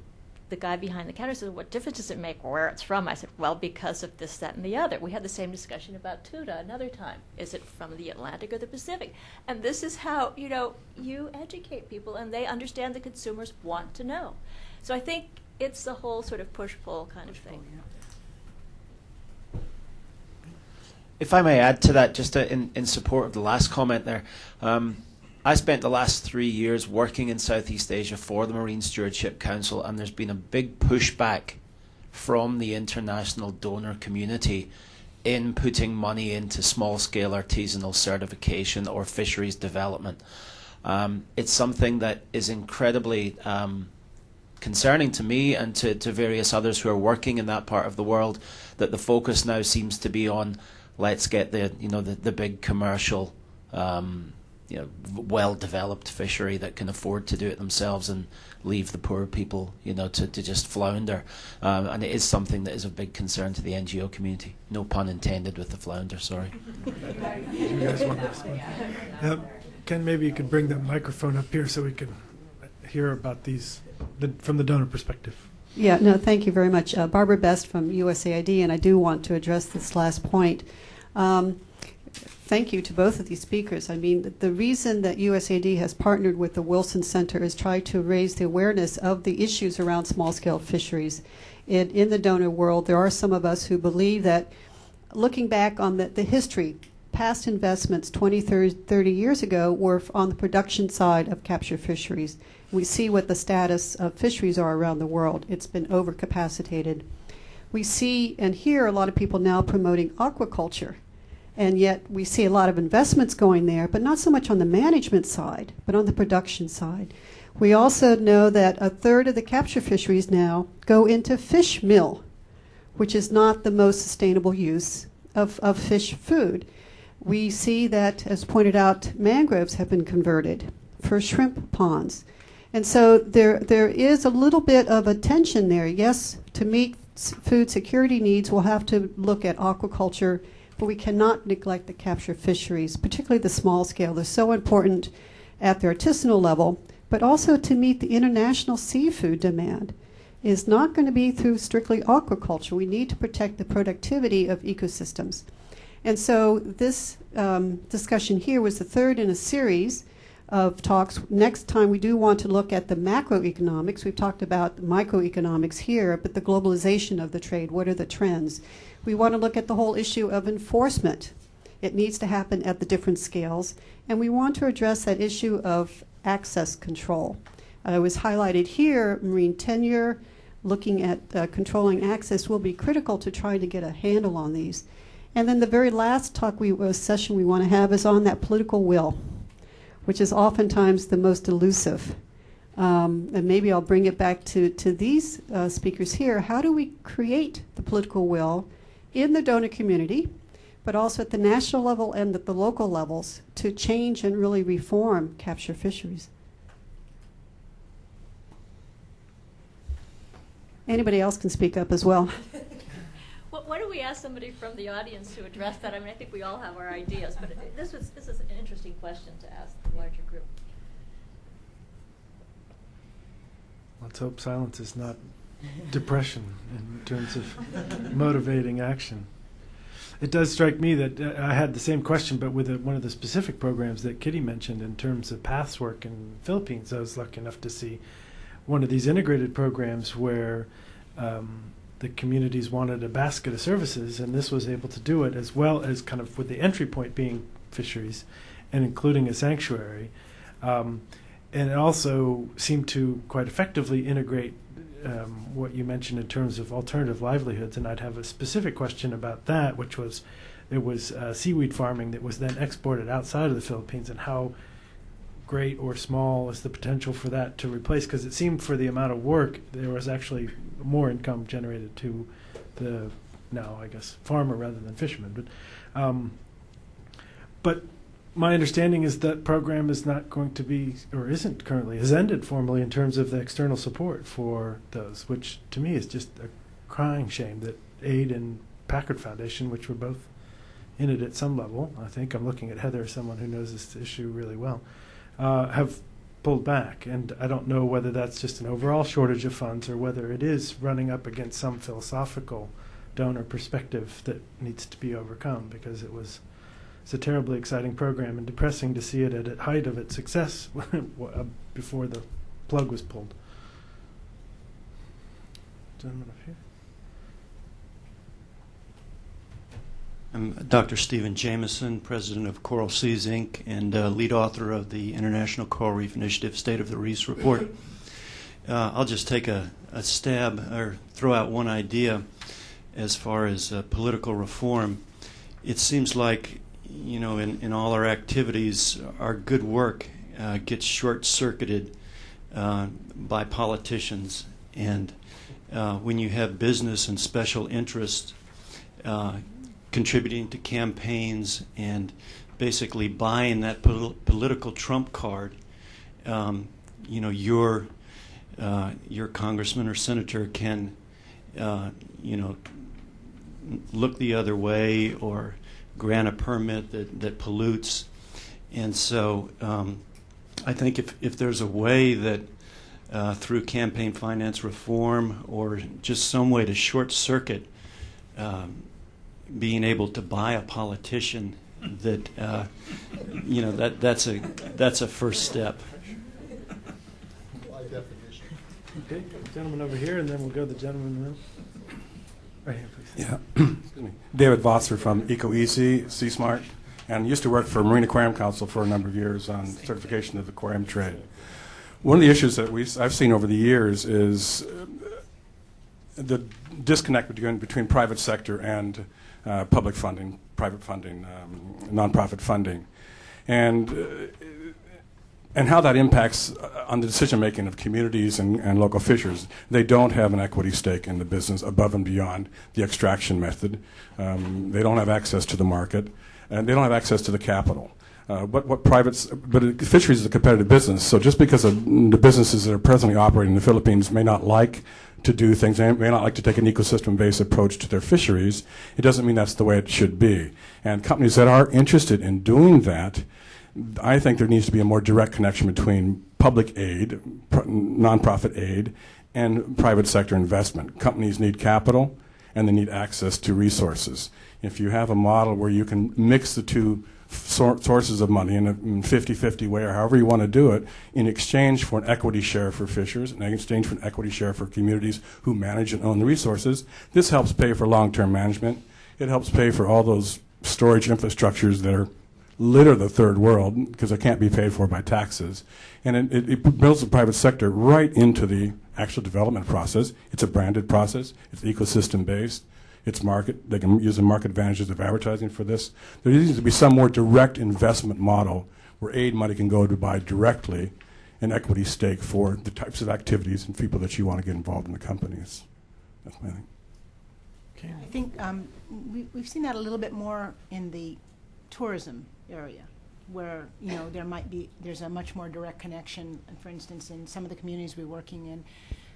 guy behind the counter said, what difference does it make where it's from? I said, well, because of this, that, and the other. We had the same discussion about tuna another time. Is it from the Atlantic or the Pacific? And this is how, you educate people, and they understand the consumers want to know. So I think it's the whole sort of push-pull kind of thing. If I may add to that, just in support of the last comment there, I spent the last 3 years working in Southeast Asia for the Marine Stewardship Council, and there's been a big pushback from the international donor community in putting money into small-scale artisanal certification or fisheries development. It's something that is incredibly concerning to me and to various others who are working in that part of the world, that the focus now seems to be on, let's get the big commercial well-developed fishery that can afford to do it themselves and leave the poor people, to just flounder. And it is something that is of big concern to the NGO community. No pun intended with the flounder, sorry. You guys want this one? Ken, maybe you could bring the microphone up here so we can hear about these from the donor perspective. Yeah, no, thank you very much. Barbara Best from USAID, and I do want to address this last point. Thank you to both of these speakers. I mean, the reason that USAID has partnered with the Wilson Center is try to raise the awareness of the issues around small-scale fisheries. In the donor world, there are some of us who believe that, looking back on the history, past investments 20, 30 years ago were on the production side of capture fisheries. We see what the status of fisheries are around the world. It's been overcapacitated. We see and hear a lot of people now promoting aquaculture. And yet we see a lot of investments going there, but not so much on the management side, but on the production side. We also know that a third of the capture fisheries now go into fish meal, which is not the most sustainable use of fish food. We see that, as pointed out, mangroves have been converted for shrimp ponds. And so there is a little bit of a tension there. Yes, to meet food security needs, we'll have to look at aquaculture, but we cannot neglect the capture fisheries, particularly the small scale. They're so important at the artisanal level, but also to meet the international seafood demand is not going to be through strictly aquaculture. We need to protect the productivity of ecosystems. And so this discussion here was the third in a series of talks. Next time we do want to look at the macroeconomics. We've talked about microeconomics here, but the globalization of the trade, what are the trends? We want to look at the whole issue of enforcement. It needs to happen at the different scales. And we want to address that issue of access control. It was highlighted here, marine tenure, looking at controlling access will be critical to try to get a handle on these. And then the very last session we want to have is on that political will, which is oftentimes the most elusive. And maybe I'll bring it back to these speakers here. How do we create the political will in the donor community, but also at the national level and at the local levels to change and really reform capture fisheries? Anybody else can speak up as well. Why don't we ask somebody from the audience to address that? I mean, I think we all have our ideas, but this is an interesting question to ask the larger group. Let's hope silence is not depression in terms of motivating action. It does strike me that I had the same question, but with one of the specific programs that Kitty mentioned in terms of paths work in the Philippines. I was lucky enough to see one of these integrated programs where the communities wanted a basket of services, and this was able to do it, as well as kind of with the entry point being fisheries and including a sanctuary. And it also seemed to quite effectively integrate what you mentioned in terms of alternative livelihoods. And I'd have a specific question about that, which was it was seaweed farming that was then exported outside of the Philippines, and how great or small is the potential for that to replace? Because it seemed for the amount of work, there was actually more income generated to the, now I guess, farmer rather than fisherman. But my understanding is that program is not going to be, or isn't currently, has ended formally in terms of the external support for those, which to me is just a crying shame that AID and Packard Foundation, which were both in it at some level, I think I'm looking at Heather, someone who knows this issue really well, have pulled back. And I don't know whether that's just an overall shortage of funds or whether it is running up against some philosophical donor perspective that needs to be overcome, because it's a terribly exciting program and depressing to see it at the height of its success before the plug was pulled. Gentleman up here. I'm Dr. Stephen Jameson, president of Coral Seas, Inc., and lead author of the International Coral Reef Initiative State of the Reefs report. I'll just take a stab or throw out one idea as far as political reform. It seems like, you know, in all our activities, our good work gets short-circuited by politicians. And when you have business and special interests contributing to campaigns and basically buying that political trump card, you know, your congressman or senator can, you know, look the other way or grant a permit that pollutes. And so I think if there's a way that through campaign finance reform or just some way to short circuit being able to buy a politician, that you know, that's a first step. Okay, gentleman over here, and then we'll go to the gentleman in the middle. Right here, please. Yeah, excuse me. David Vosser from EcoEasy, Seasmart, and used to work for Marine Aquarium Council for a number of years on certification of aquarium trade. One of the issues that I've seen over the years is the disconnect between private sector and public funding, private funding, nonprofit funding, and how that impacts on the decision-making of communities and local fishers. They don't have an equity stake in the business above and beyond the extraction method. They don't have access to the market, and they don't have access to the capital. But fisheries is a competitive business, so just because the businesses that are presently operating in the Philippines may not like to do things, they may not like to take an ecosystem-based approach to their fisheries, it doesn't mean that's the way it should be. And companies that are interested in doing that, I think there needs to be a more direct connection between public aid, nonprofit aid, and private sector investment. Companies need capital, and they need access to resources. If you have a model where you can mix the two sources of money in a 50-50 way, or however you want to do it, in exchange for an equity share for fishers, in exchange for an equity share for communities who manage and own the resources, this helps pay for long-term management. It helps pay for all those storage infrastructures that litter the third world because they can't be paid for by taxes. And it builds the private sector right into the actual development process. It's a branded process. It's ecosystem-based. It's market. They can use the market advantages of advertising for this. There needs to be some more direct investment model where aid money can go to buy directly an equity stake for the types of activities and people that you want to get involved in the companies. That's my thing. Okay. I think we've seen that a little bit more in the tourism area, where, you know, there's a much more direct connection. And for instance, in some of the communities we're working in,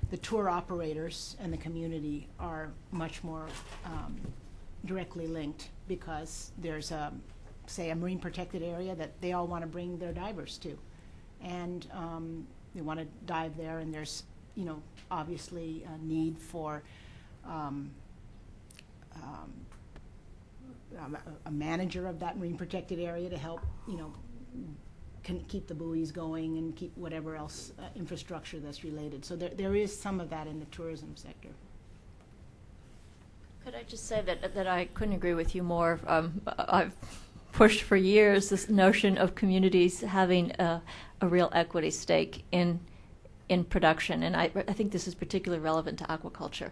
the tour operators and the community are much more directly linked, because there's say a marine protected area that they all want to bring their divers to, and they want to dive there, and there's obviously a need for a manager of that marine protected area to help can keep the buoys going and keep whatever else infrastructure that's related. So there is some of that in the tourism sector. Could I just say that I couldn't agree with you more. I've pushed for years this notion of communities having a real equity stake in production, and I think this is particularly relevant to aquaculture.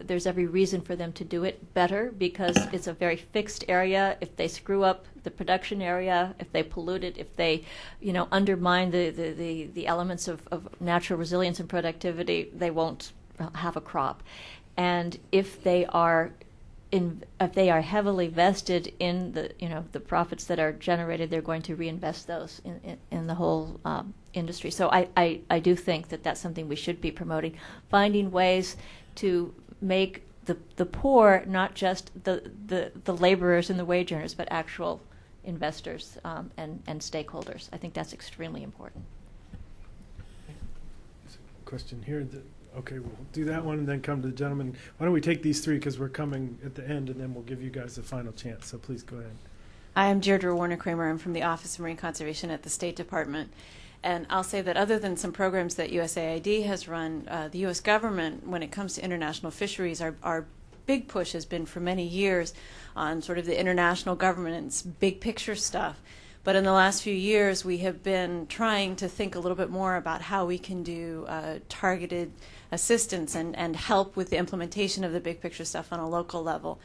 There's every reason for them to do it better, because it's a very fixed area. If they screw up the production area, if they pollute it, if they undermine the elements of natural resilience and productivity, they won't have a crop. And if they are heavily vested in the profits that are generated, they're going to reinvest those in the whole industry. So I do think that that's something we should be promoting, finding ways to make the poor not just the laborers and the wage earners, but actual investors and stakeholders. I think that's extremely important. Question here. Okay, we'll do that one and then come to the gentleman. Why don't we take these three, because we're coming at the end, and then we'll give you guys a final chance. So please go ahead. I'm Deirdre Warner-Kramer. I'm from the Office of Marine Conservation at the State Department. And I'll say that other than some programs that USAID has run, the U.S. government, when it comes to international fisheries, our big push has been for many years on sort of the international governance, big picture stuff. But in the last few years, we have been trying to think a little bit more about how we can do targeted assistance and help with the implementation of the big picture stuff on a local level.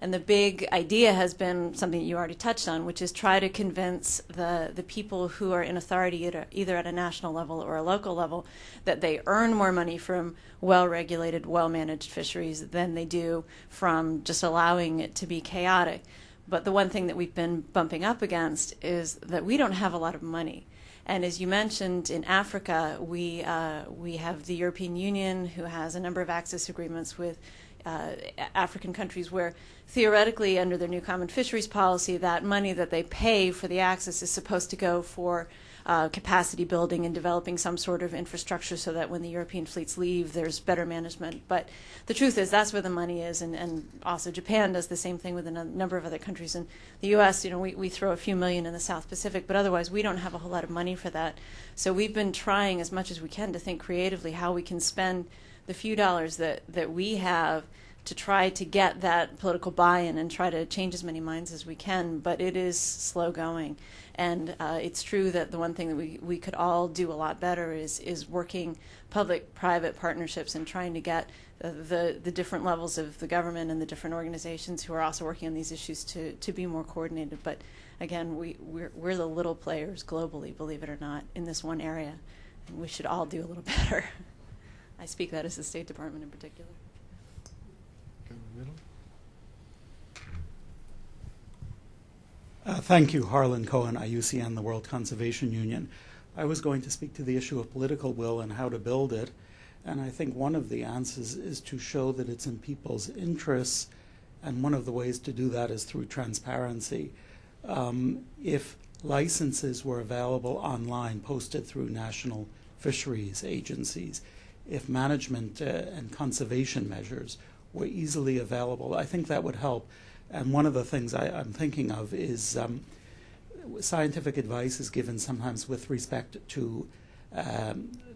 And the big idea has been something that you already touched on, which is try to convince the people who are in authority either at a national level or a local level that they earn more money from well-regulated, well-managed fisheries than they do from just allowing it to be chaotic. But the one thing that we've been bumping up against is that we don't have a lot of money. And as you mentioned, in Africa, we have the European Union, who has a number of access agreements with African countries where theoretically under their new common fisheries policy, that money that they pay for the access is supposed to go for capacity building and developing some sort of infrastructure so that when the European fleets leave, there's better management. But the truth is that's where the money is, and also Japan does the same thing with a number of other countries. In the U.S., we throw a few million in the South Pacific, but otherwise we don't have a whole lot of money for that. So we've been trying as much as we can to think creatively how we can spend the few dollars that we have to try to get that political buy-in and try to change as many minds as we can, but it is slow going. And it's true that the one thing that we could all do a lot better is working public-private partnerships and trying to get the different levels of the government and the different organizations who are also working on these issues to be more coordinated. But again, we're the little players globally, believe it or not, in this one area. And we should all do a little better. I speak that as the State Department in particular. Thank you, Harlan Cohen, IUCN, the World Conservation Union. I was going to speak to the issue of political will and how to build it, and I think one of the answers is to show that it's in people's interests, and one of the ways to do that is through transparency. If licenses were available online, posted through national fisheries agencies, if management and conservation measures were easily available, I think that would help. And one of the things I'm thinking of is scientific advice is given sometimes with respect to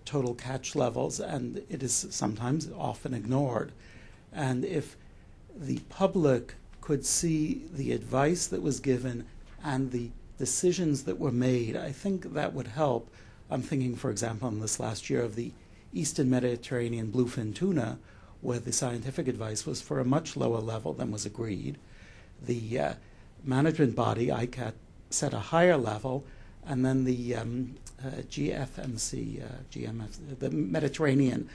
total catch levels, and it is sometimes often ignored. And if the public could see the advice that was given and the decisions that were made, I think that would help. I'm thinking, for example, in this last year of the Eastern Mediterranean bluefin tuna, where the scientific advice was for a much lower level than was agreed. The management body, ICAT, set a higher level, and then the GFMC, the Mediterranean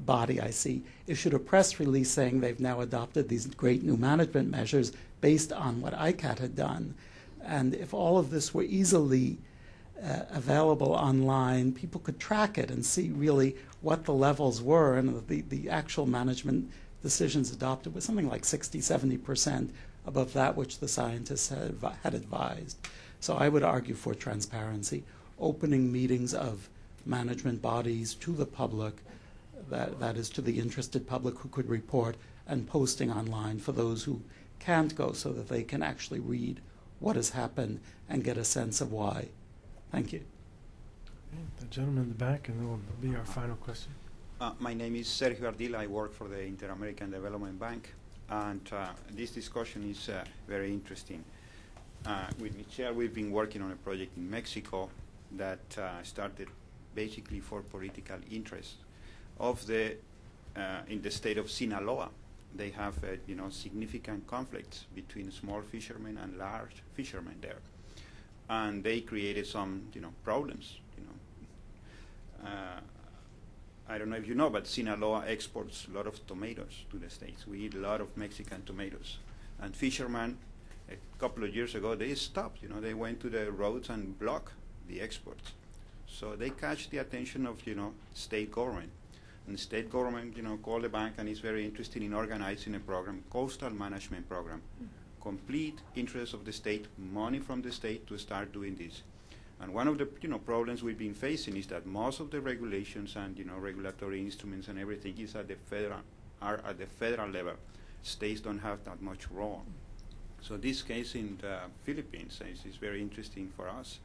body, I see, issued a press release saying they've now adopted these great new management measures based on what ICAT had done. And if all of this were easily available online, people could track it and see really what the levels were, and the actual management decisions adopted was something like 60-70% above that which the scientists had advised. So I would argue for transparency, opening meetings of management bodies to the public, that is to the interested public who could report, and posting online for those who can't go so that they can actually read what has happened and get a sense of why. Thank you. The gentleman in the back, and then will be our final question. My name is Sergio Ardila. I work for the Inter-American Development Bank, and this discussion is very interesting. With Michelle, we've been working on a project in Mexico that started basically for political interest of the in the state of Sinaloa. They have significant conflicts between small fishermen and large fishermen there, and they created some problems. I don't know if you know, but Sinaloa exports a lot of tomatoes to the States. We eat a lot of Mexican tomatoes. And fishermen, a couple of years ago, they stopped. They went to the roads and blocked the exports. So they catch the attention of, state government. And the state government, called the bank and is very interested in organizing a program, coastal management program. Complete interest of the state, money from the state to start doing this. And one of the problems we've been facing is that most of the regulations and regulatory instruments and everything is at the federal level. States don't have that much role. So this case in the Philippines is very interesting for us.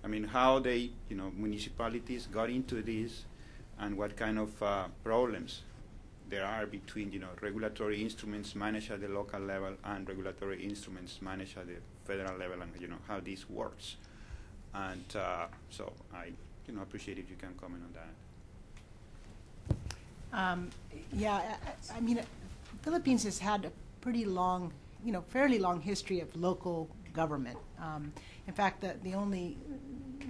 I mean, how they municipalities got into this, and what kind of problems there are between regulatory instruments managed at the local level and regulatory instruments managed at the federal level, and how this works. And so I appreciate if you can comment on that. I mean, Philippines has had a pretty long, fairly long history of local government. In fact, the only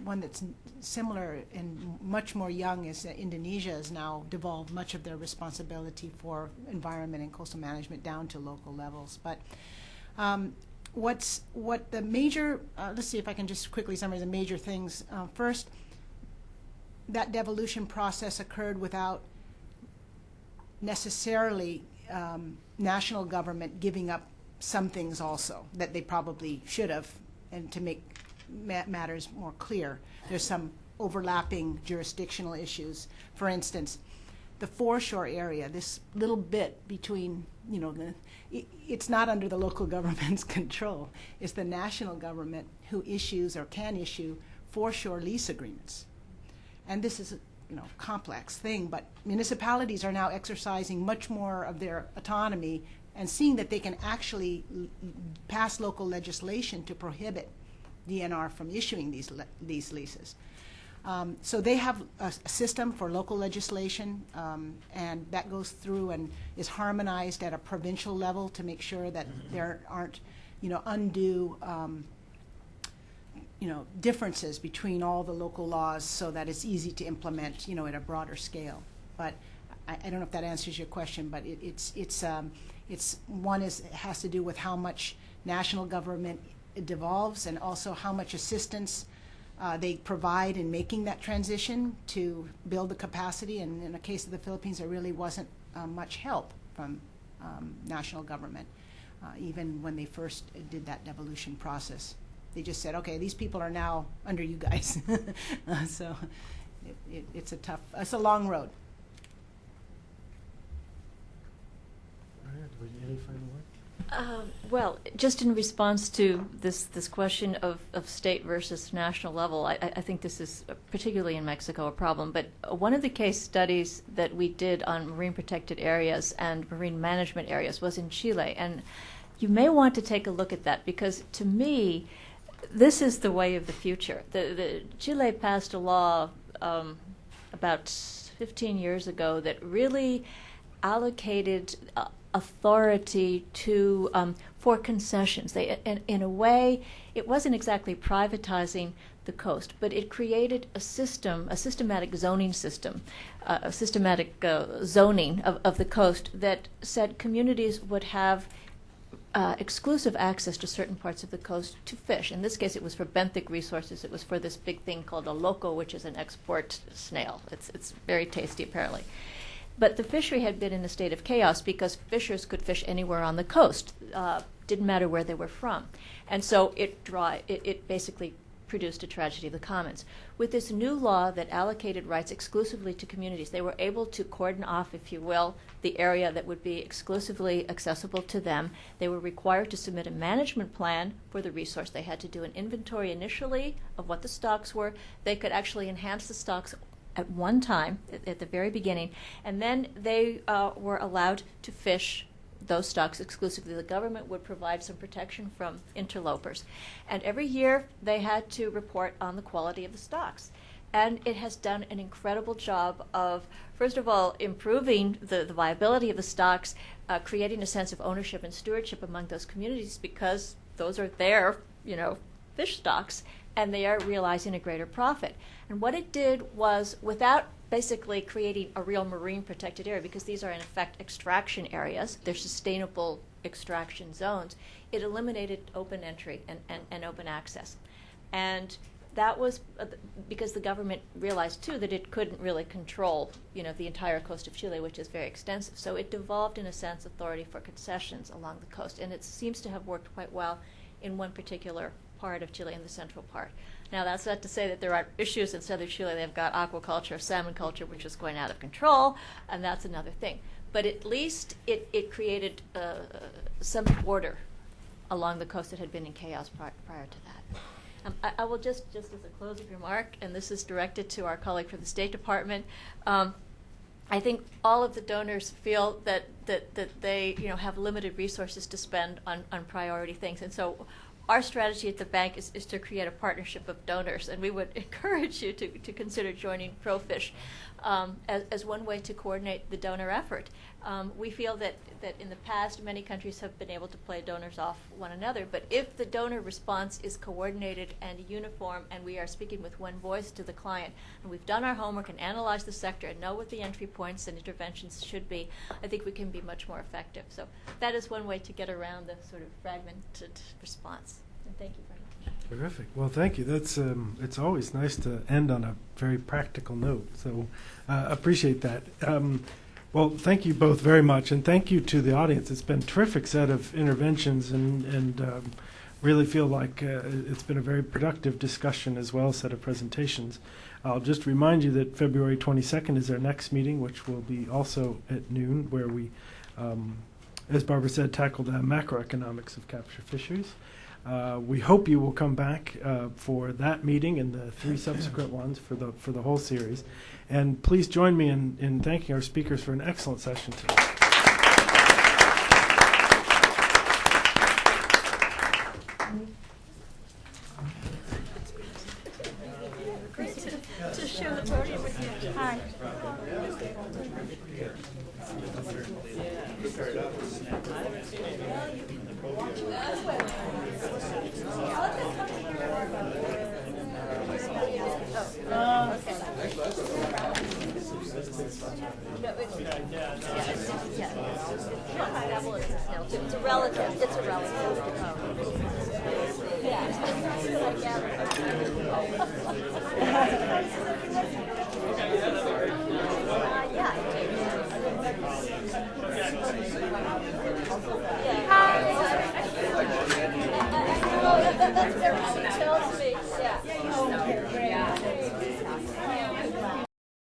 one that's similar and much more young is that Indonesia has now devolved much of their responsibility for environment and coastal management down to local levels. But what the major, let's see if I can just quickly summarize the major things. First, that devolution process occurred without necessarily national government giving up some things also that they probably should have. And to make matters more clear, there's some overlapping jurisdictional issues. For instance, the foreshore area, this little bit between, it's not under the local government's control. It's the national government who issues or can issue foreshore lease agreements. And this is a complex thing, but municipalities are now exercising much more of their autonomy and seeing that they can actually pass local legislation to prohibit DNR from issuing these leases. So they have a system for local legislation, and that goes through and is harmonized at a provincial level to make sure that there aren't, undue, differences between all the local laws, so that it's easy to implement, at a broader scale. But I don't know if that answers your question, but it's one has to do with how much national government devolves, and also how much assistance they provide in making that transition to build the capacity. And in the case of the Philippines, there really wasn't much help from national government, even when they first did that devolution process. They just said, okay, these people are now under you guys. So it's a long road. Any final word? Well, just in response to this question of state versus national level, I think this is, particularly in Mexico, a problem. But one of the case studies that we did on marine protected areas and marine management areas was in Chile. And you may want to take a look at that, because to me, this is the way of the future. The Chile passed a law about 15 years ago that really allocated authority to for concessions. They, in a way, it wasn't exactly privatizing the coast, but it created a system, a systematic zoning system, a systematic zoning of the coast that said communities would have exclusive access to certain parts of the coast to fish. In this case, it was for benthic resources. It was for this big thing called a loco, which is an export snail. It's very tasty, apparently. But the fishery had been in a state of chaos because fishers could fish anywhere on the coast. Didn't matter where they were from. And so it basically produced a tragedy of the commons. With this new law that allocated rights exclusively to communities, they were able to cordon off, if you will, the area that would be exclusively accessible to them. They were required to submit a management plan for the resource. They had to do an inventory initially of what the stocks were. They could actually enhance the stocks at one time, at the very beginning, and then they were allowed to fish those stocks exclusively. The government would provide some protection from interlopers. And every year they had to report on the quality of the stocks. And it has done an incredible job of, first of all, improving the viability of the stocks, creating a sense of ownership and stewardship among those communities because those are their, fish stocks, and they are realizing a greater profit. And what it did was, without basically creating a real marine protected area, because these are in effect extraction areas, they're sustainable extraction zones, it eliminated open entry and open access. And that was because the government realized too that it couldn't really control the entire coast of Chile, which is very extensive. So it devolved in a sense authority for concessions along the coast, and it seems to have worked quite well in one particular part of Chile, in the central part. Now, that's not to say that there aren't issues in southern Chile. They've got aquaculture, salmon culture, which is going out of control, and that's another thing. But at least it created some order along the coast that had been in chaos prior to that. I will just as a closing remark, and this is directed to our colleague from the State Department, I think all of the donors feel that they have limited resources to spend on priority things, and so our strategy at the bank is to create a partnership of donors, and we would encourage you to consider joining ProFish as one way to coordinate the donor effort. We feel that in the past many countries have been able to play donors off one another, but if the donor response is coordinated and uniform, and we are speaking with one voice to the client, and we've done our homework and analyzed the sector and know what the entry points and interventions should be, I think we can be much more effective. So that is one way to get around the sort of fragmented response. And thank you very much. Terrific. Well, thank you. That's it's always nice to end on a very practical note. So appreciate that. Well, thank you both very much, and thank you to the audience. It's been a terrific set of interventions, and really feel like it's been a very productive discussion as well as set of presentations. I'll just remind you that February 22nd is our next meeting, which will be also at noon, where we, as Barbara said, tackle the macroeconomics of capture fisheries. We hope you will come back for that meeting and the 3 subsequent ones for the whole series. And please join me in thanking our speakers for an excellent session today. Great to share the podium with you. Hi. It's a relative. It's a relative. That's what everyone tells me.